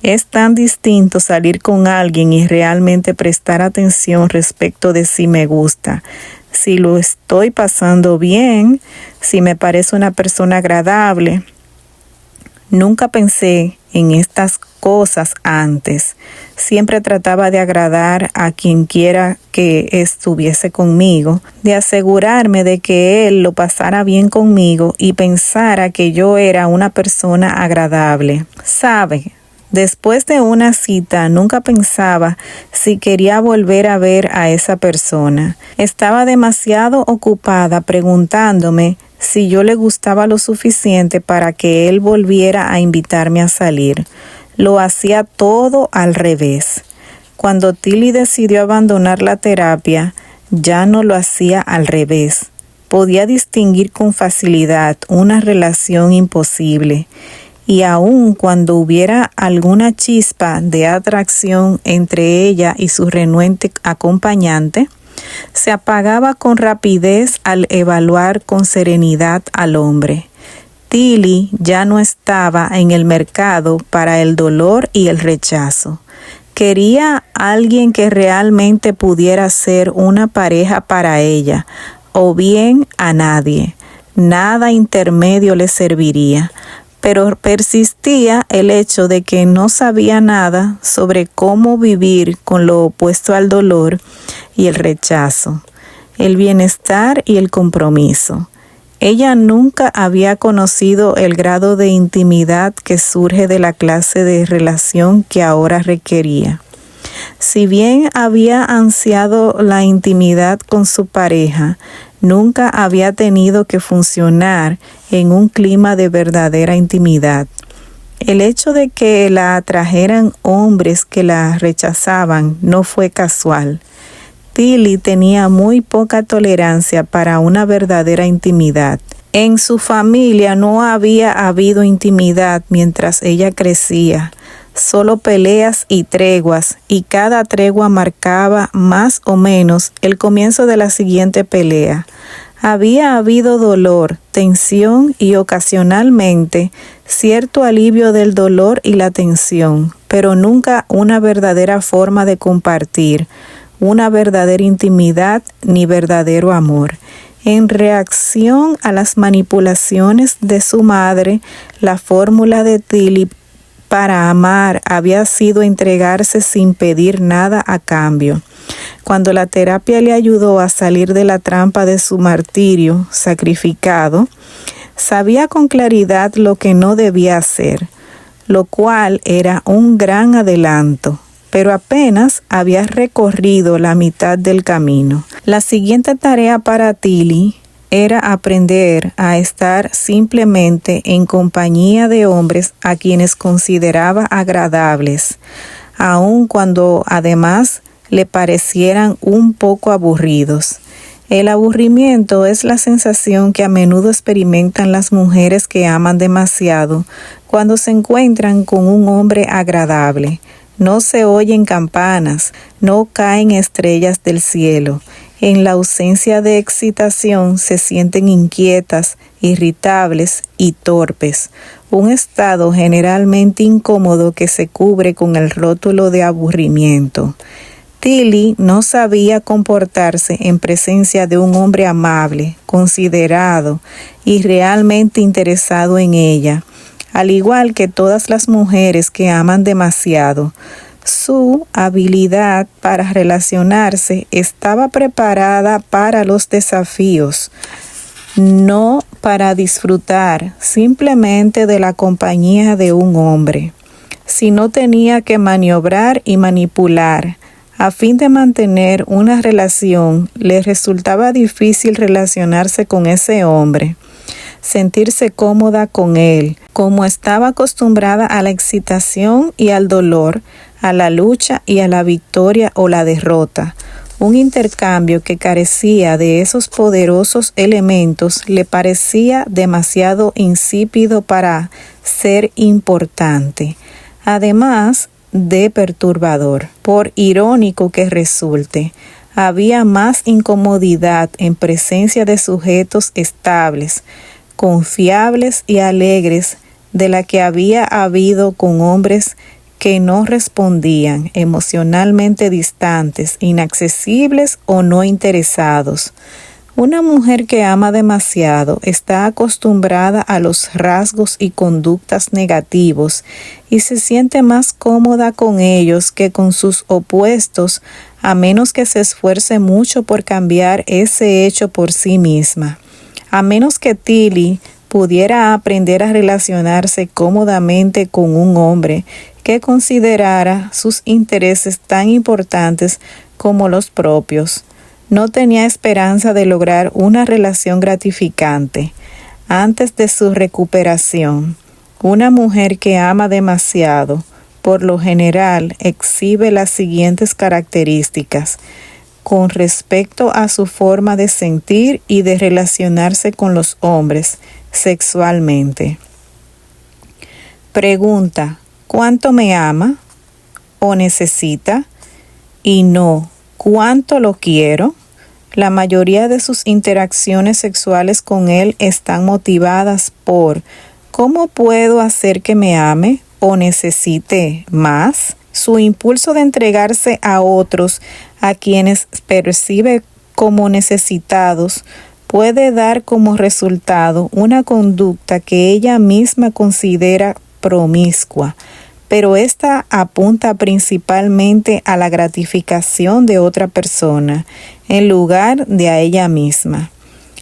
Es tan distinto salir con alguien y realmente prestar atención respecto de si me gusta, si lo estoy pasando bien, si me parece una persona agradable. Nunca pensé en estas cosas antes. Siempre trataba de agradar a quien quiera que estuviese conmigo, de asegurarme de que él lo pasara bien conmigo y pensara que yo era una persona agradable. ¿Sabe? Después de una cita, nunca pensaba si quería volver a ver a esa persona. Estaba demasiado ocupada preguntándome si yo le gustaba lo suficiente para que él volviera a invitarme a salir. Lo hacía todo al revés. Cuando Tilly decidió abandonar la terapia, ya no lo hacía al revés. Podía distinguir con facilidad una relación imposible. Y aun cuando hubiera alguna chispa de atracción entre ella y su renuente acompañante, se apagaba con rapidez al evaluar con serenidad al hombre. Tilly ya no estaba en el mercado para el dolor y el rechazo. Quería a alguien que realmente pudiera ser una pareja para ella, o bien a nadie. Nada intermedio le serviría. Pero persistía el hecho de que no sabía nada sobre cómo vivir con lo opuesto al dolor y el rechazo, el bienestar y el compromiso. Ella nunca había conocido el grado de intimidad que surge de la clase de relación que ahora requería. Si bien había ansiado la intimidad con su pareja, nunca había tenido que funcionar en un clima de verdadera intimidad. El hecho de que la atrajeran hombres que la rechazaban no fue casual. Tilly tenía muy poca tolerancia para una verdadera intimidad. En su familia no había habido intimidad mientras ella crecía. Solo peleas y treguas, y cada tregua marcaba más o menos el comienzo de la siguiente pelea. Había habido dolor, tensión y ocasionalmente cierto alivio del dolor y la tensión, pero nunca una verdadera forma de compartir, una verdadera intimidad ni verdadero amor. En reacción a las manipulaciones de su madre, la fórmula de Tilly para amar había sido entregarse sin pedir nada a cambio. Cuando la terapia le ayudó a salir de la trampa de su martirio sacrificado, sabía con claridad lo que no debía hacer, lo cual era un gran adelanto, pero apenas había recorrido la mitad del camino. La siguiente tarea para Tilly era aprender a estar simplemente en compañía de hombres a quienes consideraba agradables, aun cuando además le parecieran un poco aburridos. El aburrimiento es la sensación que a menudo experimentan las mujeres que aman demasiado cuando se encuentran con un hombre agradable. No se oyen campanas, no caen estrellas del cielo. En la ausencia de excitación se sienten inquietas, irritables y torpes, un estado generalmente incómodo que se cubre con el rótulo de aburrimiento. Tilly no sabía comportarse en presencia de un hombre amable, considerado y realmente interesado en ella. Al igual que todas las mujeres que aman demasiado, su habilidad para relacionarse estaba preparada para los desafíos, no para disfrutar simplemente de la compañía de un hombre, sino tenía que maniobrar y manipular. A fin de mantener una relación, le resultaba difícil relacionarse con ese hombre, sentirse cómoda con él, como estaba acostumbrada a la excitación y al dolor, a la lucha y a la victoria o la derrota. Un intercambio que carecía de esos poderosos elementos le parecía demasiado insípido para ser importante. Además de perturbador, por irónico que resulte, había más incomodidad en presencia de sujetos estables, confiables y alegres de la que había habido con hombres que no respondían, emocionalmente distantes, inaccesibles o no interesados. Una mujer que ama demasiado está acostumbrada a los rasgos y conductas negativos y se siente más cómoda con ellos que con sus opuestos, a menos que se esfuerce mucho por cambiar ese hecho por sí misma. A menos que Tilly pudiera aprender a relacionarse cómodamente con un hombre que considerara sus intereses tan importantes como los propios, no tenía esperanza de lograr una relación gratificante. Antes de su recuperación, una mujer que ama demasiado, por lo general, exhibe las siguientes características con respecto a su forma de sentir y de relacionarse con los hombres sexualmente. Pregunta: ¿cuánto me ama o necesita? Y no, ¿cuánto lo quiero? La mayoría de sus interacciones sexuales con él están motivadas por ¿cómo puedo hacer que me ame o necesite más? Su impulso de entregarse a otros a quienes percibe como necesitados puede dar como resultado una conducta que ella misma considera promiscua, pero esta apunta principalmente a la gratificación de otra persona en lugar de a ella misma.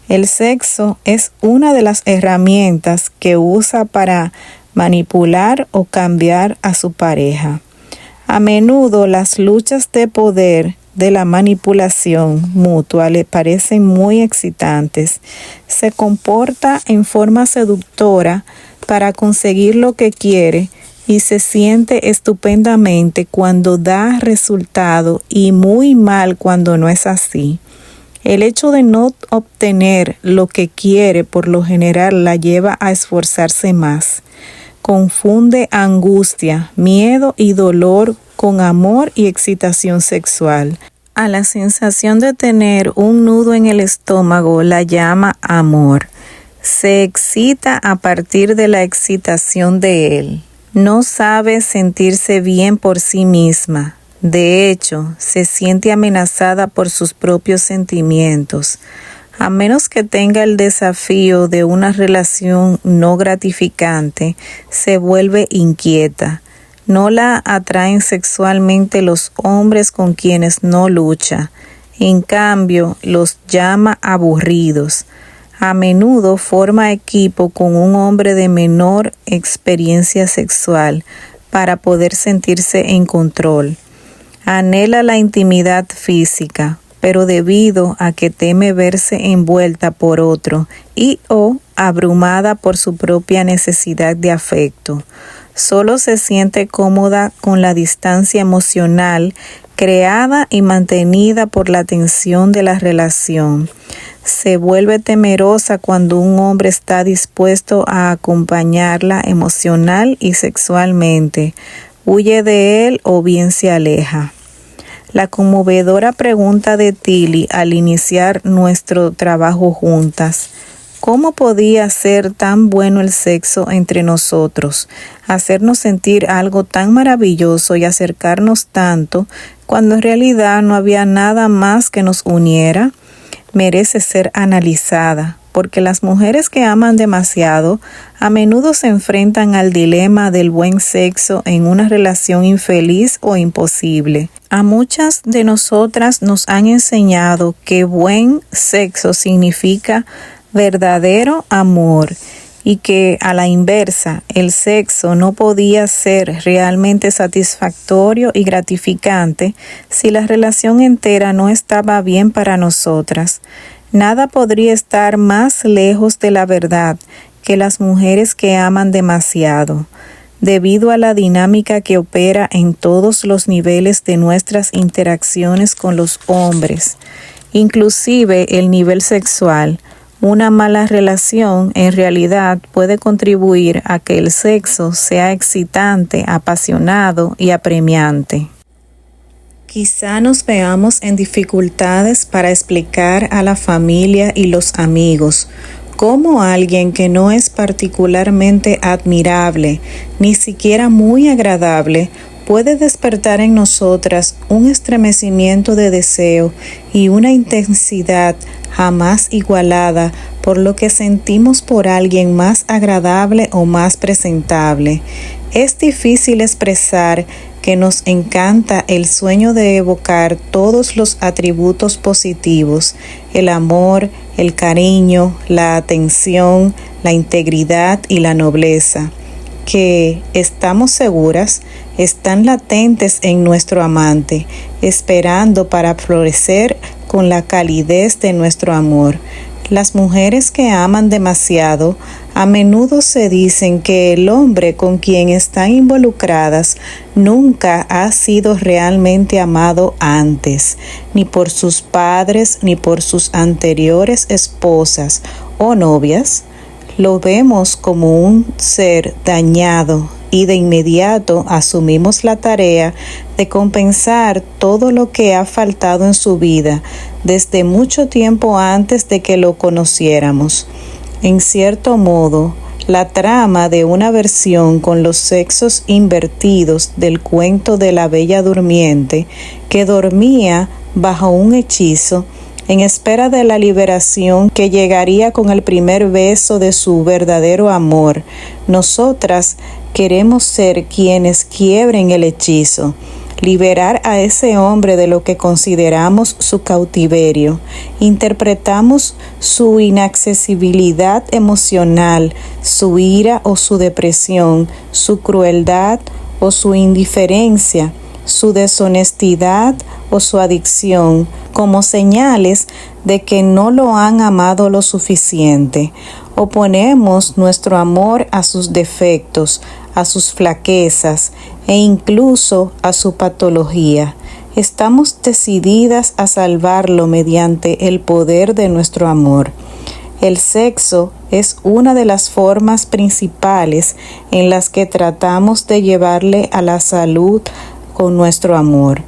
El sexo es una de las herramientas que usa para manipular o cambiar a su pareja. A menudo las luchas de poder de la manipulación mutua le parecen muy excitantes. Se comporta en forma seductora para conseguir lo que quiere y se siente estupendamente cuando da resultado y muy mal cuando no es así. El hecho de no obtener lo que quiere por lo general la lleva a esforzarse más. Confunde angustia, miedo y dolor con amor y excitación sexual. A la sensación de tener un nudo en el estómago la llama amor. Se excita a partir de la excitación de él. No sabe sentirse bien por sí misma. De hecho, se siente amenazada por sus propios sentimientos. A menos que tenga el desafío de una relación no gratificante, se vuelve inquieta. No la atraen sexualmente los hombres con quienes no lucha. En cambio, los llama aburridos. A menudo forma equipo con un hombre de menor experiencia sexual para poder sentirse en control. Anhela la intimidad física, pero debido a que teme verse envuelta por otro y o abrumada por su propia necesidad de afecto, solo se siente cómoda con la distancia emocional creada y mantenida por la tensión de la relación. Se vuelve temerosa cuando un hombre está dispuesto a acompañarla emocional y sexualmente. Huye de él o bien se aleja. La conmovedora pregunta de Tilly al iniciar nuestro trabajo juntas: ¿Cómo podía ser tan bueno el sexo entre nosotros, hacernos sentir algo tan maravilloso y acercarnos tanto, cuando en realidad no había nada más que nos uniera? Merece ser analizada, porque las mujeres que aman demasiado a menudo se enfrentan al dilema del buen sexo en una relación infeliz o imposible. A muchas de nosotras nos han enseñado que buen sexo significa verdadero amor y que a la inversa el sexo no podía ser realmente satisfactorio y gratificante si la relación entera no estaba bien para nosotras. Nada podría estar más lejos de la verdad que las mujeres que aman demasiado, debido a la dinámica que opera en todos los niveles de nuestras interacciones con los hombres, inclusive el nivel sexual. Una mala relación en realidad puede contribuir a que el sexo sea excitante, apasionado y apremiante. Quizá nos veamos en dificultades para explicar a la familia y los amigos cómo alguien que no es particularmente admirable, ni siquiera muy agradable, puede despertar en nosotras un estremecimiento de deseo y una intensidad jamás igualada por lo que sentimos por alguien más agradable o más presentable. Es difícil expresar que nos encanta el sueño de evocar todos los atributos positivos: el amor, el cariño, la atención, la integridad y la nobleza, que, estamos seguras, están latentes en nuestro amante, esperando para florecer con la calidez de nuestro amor. Las mujeres que aman demasiado a menudo se dicen que el hombre con quien están involucradas nunca ha sido realmente amado antes, ni por sus padres ni por sus anteriores esposas o novias. Lo vemos como un ser dañado y de inmediato asumimos la tarea de compensar todo lo que ha faltado en su vida desde mucho tiempo antes de que lo conociéramos. En cierto modo, la trama de una versión con los sexos invertidos del cuento de la Bella Durmiente, que dormía bajo un hechizo en espera de la liberación que llegaría con el primer beso de su verdadero amor. Nosotras queremos ser quienes quiebren el hechizo, liberar a ese hombre de lo que consideramos su cautiverio. Interpretamos su inaccesibilidad emocional, su ira o su depresión, su crueldad o su indiferencia, su deshonestidad o su adicción, como señales de que no lo han amado lo suficiente. Oponemos nuestro amor a sus defectos, a sus flaquezas e incluso a su patología. Estamos decididas a salvarlo mediante el poder de nuestro amor. El sexo es una de las formas principales en las que tratamos de llevarle a la salud con nuestro amor.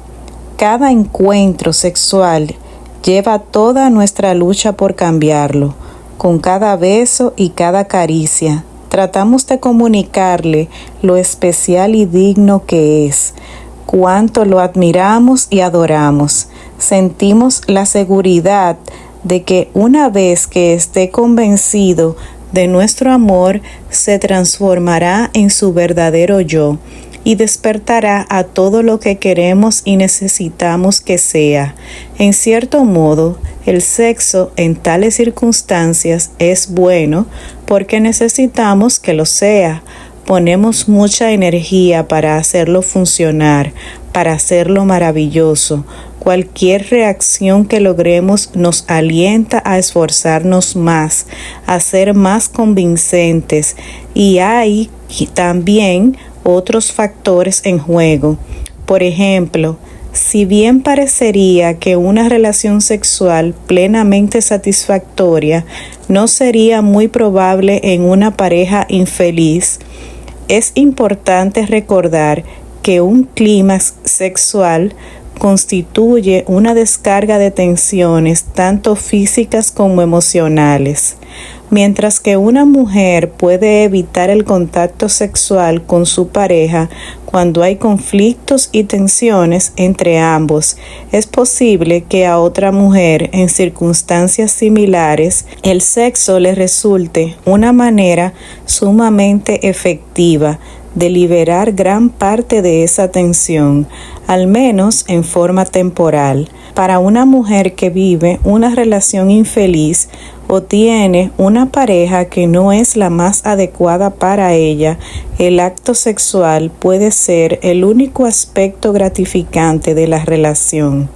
Cada encuentro sexual lleva toda nuestra lucha por cambiarlo. Con cada beso y cada caricia, tratamos de comunicarle lo especial y digno que es, cuánto lo admiramos y adoramos. Sentimos la seguridad de que una vez que esté convencido de nuestro amor, se transformará en su verdadero yo y despertará a todo lo que queremos y necesitamos que sea. En cierto modo, el sexo en tales circunstancias es bueno porque necesitamos que lo sea. Ponemos mucha energía para hacerlo funcionar, para hacerlo maravilloso. Cualquier reacción que logremos nos alienta a esforzarnos más, a ser más convincentes, y hay también otros factores en juego. Por ejemplo, si bien parecería que una relación sexual plenamente satisfactoria no sería muy probable en una pareja infeliz, es importante recordar que un clímax sexual constituye una descarga de tensiones tanto físicas como emocionales. Mientras que una mujer puede evitar el contacto sexual con su pareja cuando hay conflictos y tensiones entre ambos, es posible que a otra mujer en circunstancias similares el sexo le resulte una manera sumamente efectiva de liberar gran parte de esa tensión, al menos en forma temporal. Para una mujer que vive una relación infeliz o tiene una pareja que no es la más adecuada para ella, el acto sexual puede ser el único aspecto gratificante de la relación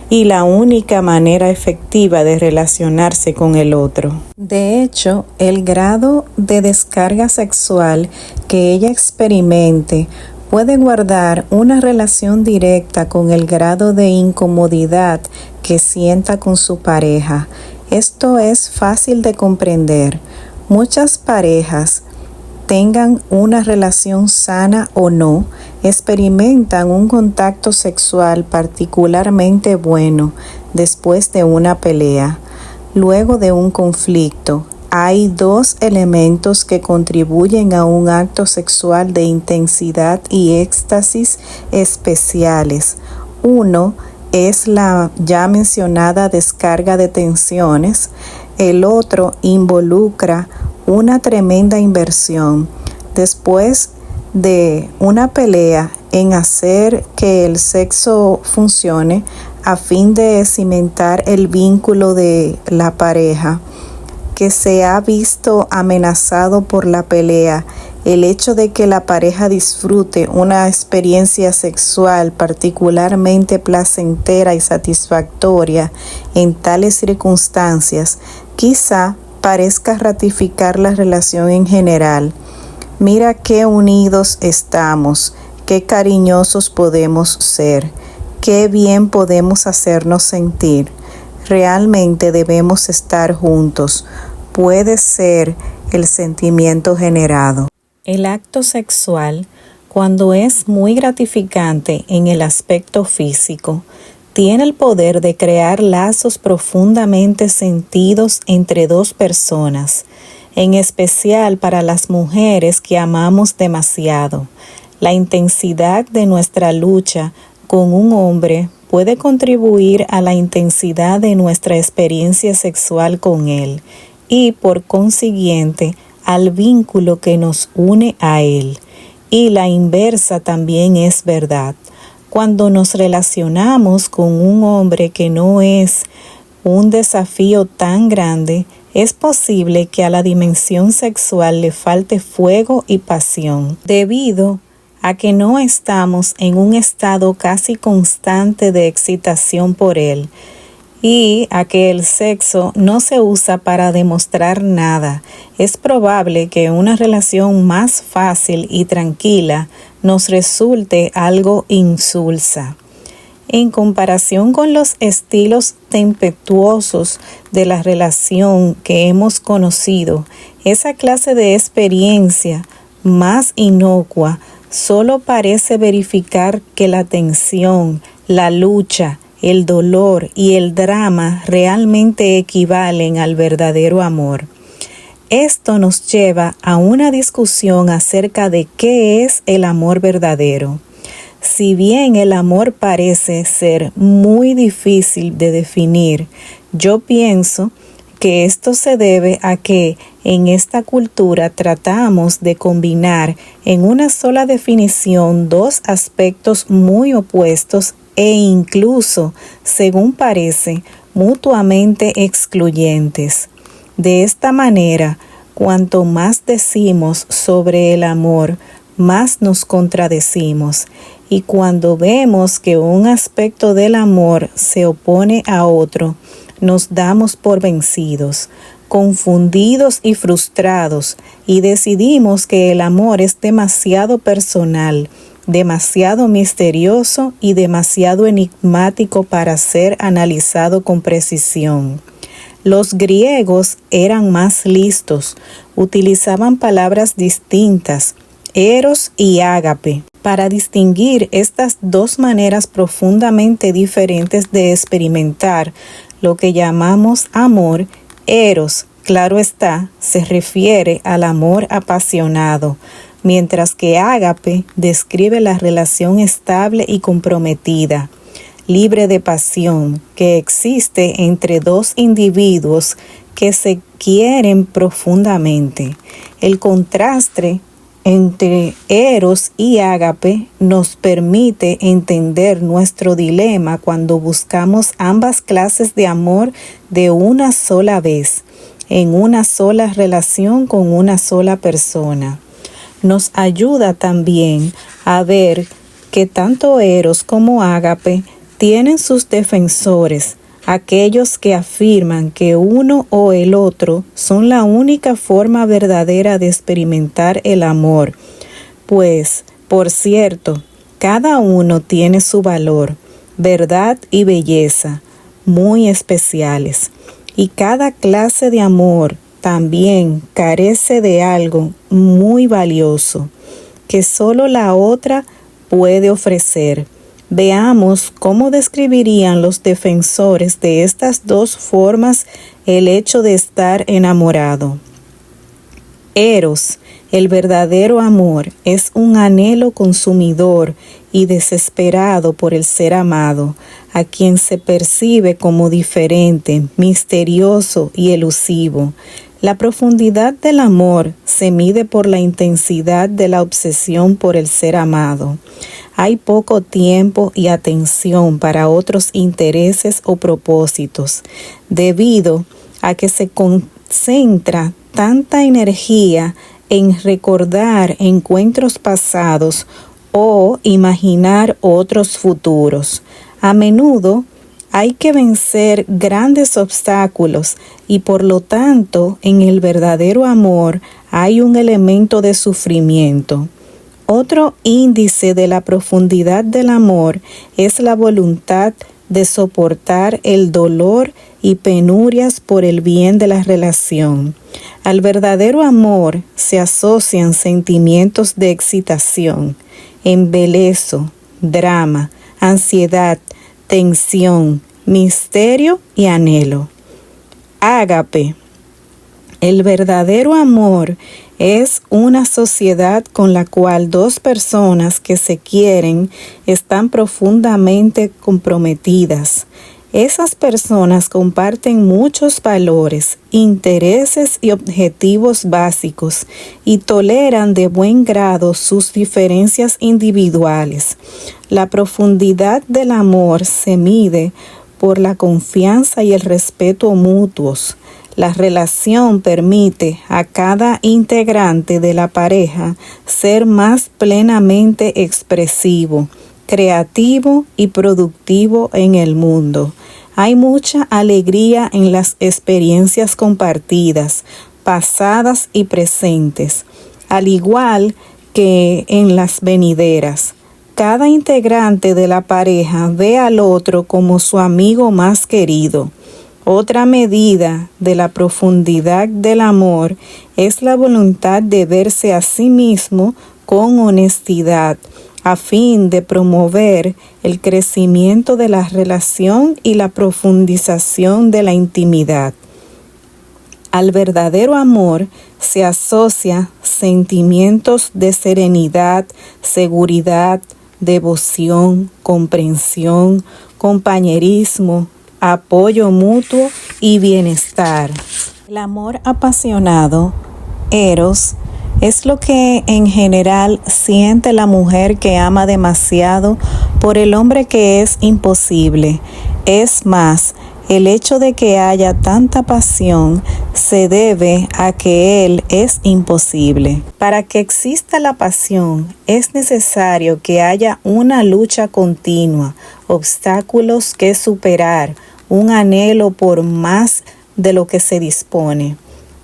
y la única manera efectiva de relacionarse con el otro. De hecho, el grado de descarga sexual que ella experimente puede guardar una relación directa con el grado de incomodidad que sienta con su pareja. Esto es fácil de comprender. Muchas parejas, tengan una relación sana o no, experimentan un contacto sexual particularmente bueno después de una pelea. Luego de un conflicto, hay dos elementos que contribuyen a un acto sexual de intensidad y éxtasis especiales. Uno es la ya mencionada descarga de tensiones. El otro involucra una tremenda inversión después de una pelea en hacer que el sexo funcione a fin de cimentar el vínculo de la pareja que se ha visto amenazado por la pelea. El hecho de que la pareja disfrute una experiencia sexual particularmente placentera y satisfactoria en tales circunstancias quizá parezca ratificar la relación en general. Mira qué unidos estamos, qué cariñosos podemos ser, qué bien podemos hacernos sentir. Realmente debemos estar juntos. Puede ser el sentimiento generado. El acto sexual, cuando es muy gratificante en el aspecto físico, tiene el poder de crear lazos profundamente sentidos entre dos personas, en especial para las mujeres que amamos demasiado. La intensidad de nuestra lucha con un hombre puede contribuir a la intensidad de nuestra experiencia sexual con él y, por consiguiente, al vínculo que nos une a él. Y la inversa también es verdad. Cuando nos relacionamos con un hombre que no es un desafío tan grande, es posible que a la dimensión sexual le falte fuego y pasión, debido a que no estamos en un estado casi constante de excitación por él, y a que el sexo no se usa para demostrar nada. Es probable que una relación más fácil y tranquila nos resulte algo insulsa. En comparación con los estilos tempestuosos de la relación que hemos conocido, esa clase de experiencia más inocua solo parece verificar que la tensión, la lucha, el dolor y el drama realmente equivalen al verdadero amor. Esto nos lleva a una discusión acerca de qué es el amor verdadero. Si bien el amor parece ser muy difícil de definir, yo pienso que esto se debe a que en esta cultura tratamos de combinar en una sola definición dos aspectos muy opuestos e incluso, según parece, mutuamente excluyentes. De esta manera, cuanto más decimos sobre el amor, más nos contradecimos. Y cuando vemos que un aspecto del amor se opone a otro, nos damos por vencidos, confundidos y frustrados, y decidimos que el amor es demasiado personal, demasiado misterioso y demasiado enigmático para ser analizado con precisión. Los griegos eran más listos, utilizaban palabras distintas, Eros y ágape. Para distinguir estas dos maneras profundamente diferentes de experimentar lo que llamamos amor, Eros, claro está, se refiere al amor apasionado, mientras que ágape describe la relación estable y comprometida, libre de pasión, que existe entre dos individuos que se quieren profundamente. El contraste entre Eros y ágape nos permite entender nuestro dilema cuando buscamos ambas clases de amor de una sola vez, en una sola relación con una sola persona. Nos ayuda también a ver que tanto Eros como ágape tienen sus defensores, aquellos que afirman que uno o el otro son la única forma verdadera de experimentar el amor. Pues, por cierto, cada uno tiene su valor, verdad y belleza muy especiales. Y cada clase de amor también carece de algo muy valioso que solo la otra puede ofrecer. Veamos cómo describirían los defensores de estas dos formas el hecho de estar enamorado. Eros, el verdadero amor, es un anhelo consumidor y desesperado por el ser amado, a quien se percibe como diferente, misterioso y elusivo. La profundidad del amor se mide por la intensidad de la obsesión por el ser amado. Hay poco tiempo y atención para otros intereses o propósitos, debido a que se concentra tanta energía en recordar encuentros pasados o imaginar otros futuros. A menudo hay que vencer grandes obstáculos y por lo tanto en el verdadero amor hay un elemento de sufrimiento. Otro índice de la profundidad del amor es la voluntad de soportar el dolor y penurias por el bien de la relación. Al verdadero amor se asocian sentimientos de excitación, embelezo, drama, ansiedad, tensión, misterio y anhelo. Ágape. El verdadero amor es una sociedad con la cual dos personas que se quieren están profundamente comprometidas. Esas personas comparten muchos valores, intereses y objetivos básicos y toleran de buen grado sus diferencias individuales. La profundidad del amor se mide por la confianza y el respeto mutuos. La relación permite a cada integrante de la pareja ser más plenamente expresivo, creativo y productivo en el mundo. Hay mucha alegría en las experiencias compartidas, pasadas y presentes, al igual que en las venideras. Cada integrante de la pareja ve al otro como su amigo más querido. Otra medida de la profundidad del amor es la voluntad de verse a sí mismo con honestidad, a fin de promover el crecimiento de la relación y la profundización de la intimidad. Al verdadero amor se asocia sentimientos de serenidad, seguridad, devoción, comprensión, compañerismo, apoyo mutuo y bienestar. El amor apasionado, Eros, es lo que en general siente la mujer que ama demasiado por el hombre que es imposible. Es más, el hecho de que haya tanta pasión se debe a que él es imposible. Para que exista la pasión, es necesario que haya una lucha continua, obstáculos que superar, un anhelo por más de lo que se dispone.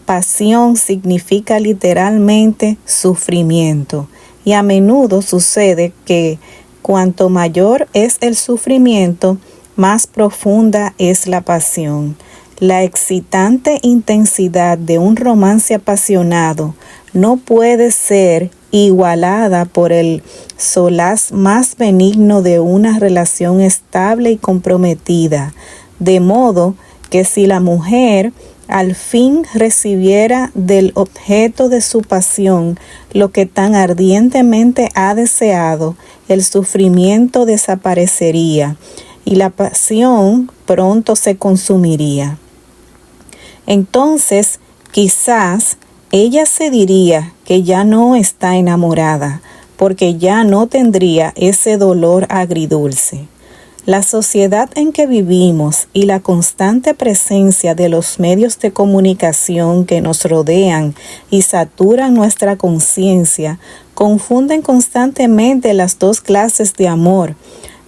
Pasión significa literalmente sufrimiento, y a menudo sucede que cuanto mayor es el sufrimiento, más profunda es la pasión. la excitante intensidad de un romance apasionado no puede ser igualada por el solaz más benigno de una relación estable y comprometida, de modo que si la mujer al fin recibiera del objeto de su pasión lo que tan ardientemente ha deseado, el sufrimiento desaparecería y la pasión pronto se consumiría. Entonces, quizás ella se diría que ya no está enamorada, porque ya no tendría ese dolor agridulce. La sociedad en que vivimos y la constante presencia de los medios de comunicación que nos rodean y saturan nuestra conciencia confunden constantemente las dos clases de amor.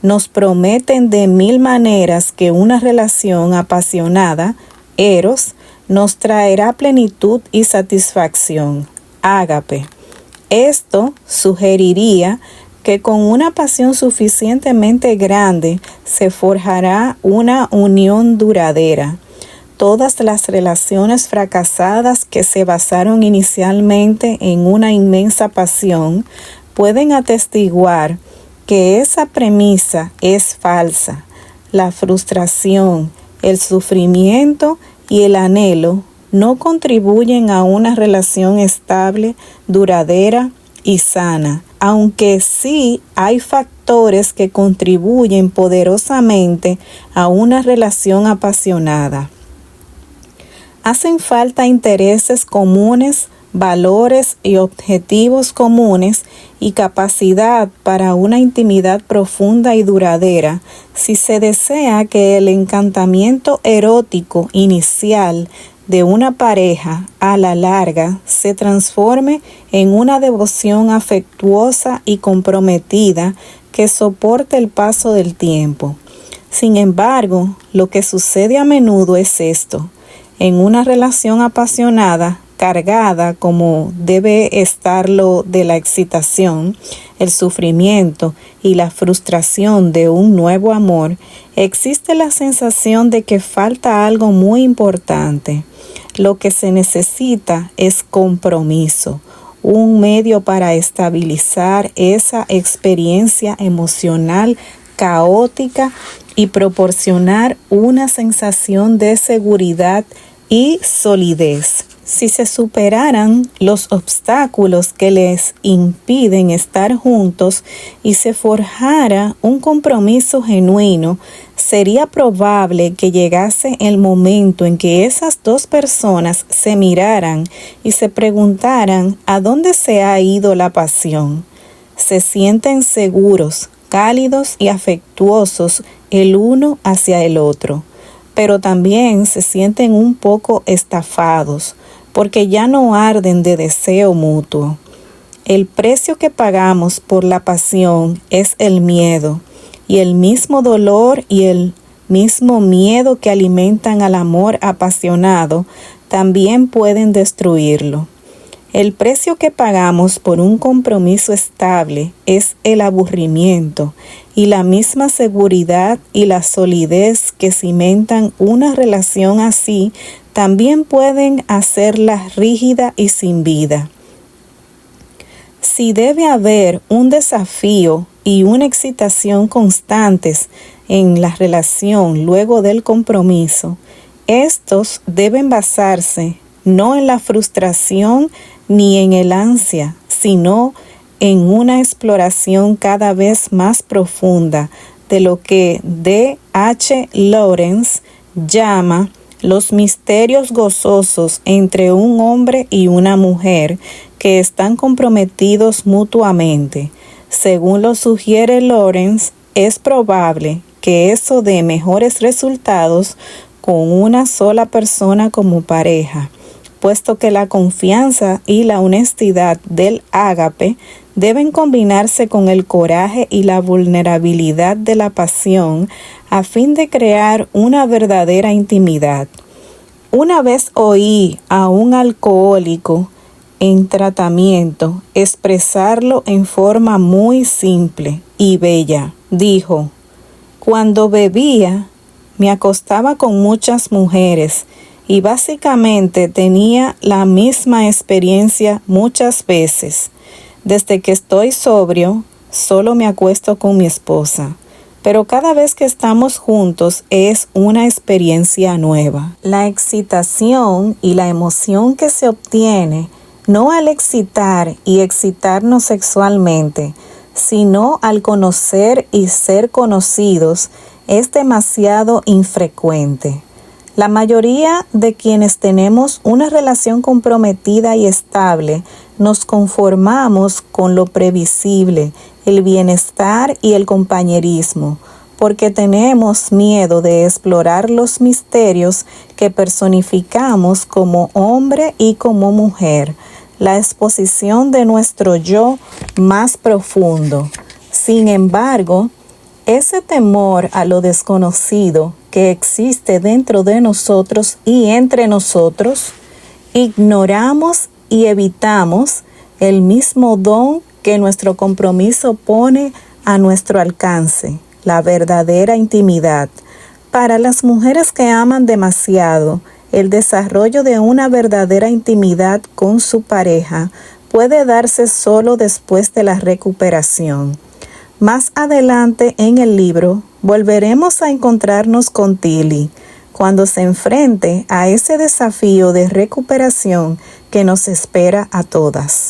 Nos prometen de mil maneras que una relación apasionada, eros, nos traerá plenitud y satisfacción, ágape. Esto sugeriría que con una pasión suficientemente grande se forjará una unión duradera. Todas las relaciones fracasadas que se basaron inicialmente en una inmensa pasión pueden atestiguar que esa premisa es falsa. La frustración, el sufrimiento y el anhelo no contribuyen a una relación estable, duradera y sana, aunque sí hay factores que contribuyen poderosamente a una relación apasionada. Hacen falta intereses comunes, valores y objetivos comunes y capacidad para una intimidad profunda y duradera si se desea que el encantamiento erótico inicial de una pareja a la larga se transforme en una devoción afectuosa y comprometida que soporte el paso del tiempo. Sin embargo, lo que sucede a menudo es esto: en una relación apasionada, cargada como debe estarlo de la excitación, el sufrimiento y la frustración de un nuevo amor, existe la sensación de que falta algo muy importante. Lo que se necesita es compromiso, un medio para estabilizar esa experiencia emocional caótica y proporcionar una sensación de seguridad y solidez. Si se superaran los obstáculos que les impiden estar juntos y se forjara un compromiso genuino, sería probable que llegase el momento en que esas dos personas se miraran y se preguntaran a dónde se ha ido la pasión. Se sienten seguros, cálidos y afectuosos el uno hacia el otro, pero también se sienten un poco estafados, porque ya no arden de deseo mutuo. El precio que pagamos por la pasión es el miedo, y el mismo dolor y el mismo miedo que alimentan al amor apasionado también pueden destruirlo. El precio que pagamos por un compromiso estable es el aburrimiento, y la misma seguridad y la solidez que cimentan una relación así también pueden hacerla rígida y sin vida. Si debe haber un desafío y una excitación constantes en la relación luego del compromiso, estos deben basarse no en la frustración ni en el ansia, sino en una exploración cada vez más profunda de lo que D. H. Lawrence llama los misterios gozosos entre un hombre y una mujer que están comprometidos mutuamente. Según lo sugiere Lawrence, es probable que eso dé mejores resultados con una sola persona como pareja, puesto que la confianza y la honestidad del ágape deben combinarse con el coraje y la vulnerabilidad de la pasión a fin de crear una verdadera intimidad. Una vez oí a un alcohólico en tratamiento expresarlo en forma muy simple y bella. Dijo: cuando bebía, me acostaba con muchas mujeres y básicamente tenía la misma experiencia muchas veces. Desde que estoy sobrio, solo me acuesto con mi esposa, pero cada vez que estamos juntos es una experiencia nueva. La excitación y la emoción que se obtiene no al excitar y excitarnos sexualmente, sino al conocer y ser conocidos, es demasiado infrecuente. La mayoría de quienes tenemos una relación comprometida y estable nos conformamos con lo previsible, el bienestar y el compañerismo, porque tenemos miedo de explorar los misterios que personificamos como hombre y como mujer, la exposición de nuestro yo más profundo. Sin embargo, ese temor a lo desconocido que existe dentro de nosotros y entre nosotros, ignoramos y evitamos el mismo don que nuestro compromiso pone a nuestro alcance, la verdadera intimidad. Para las mujeres que aman demasiado, el desarrollo de una verdadera intimidad con su pareja puede darse solo después de la recuperación. Más adelante en el libro volveremos a encontrarnos con Tilly cuando se enfrente a ese desafío de recuperación que nos espera a todas.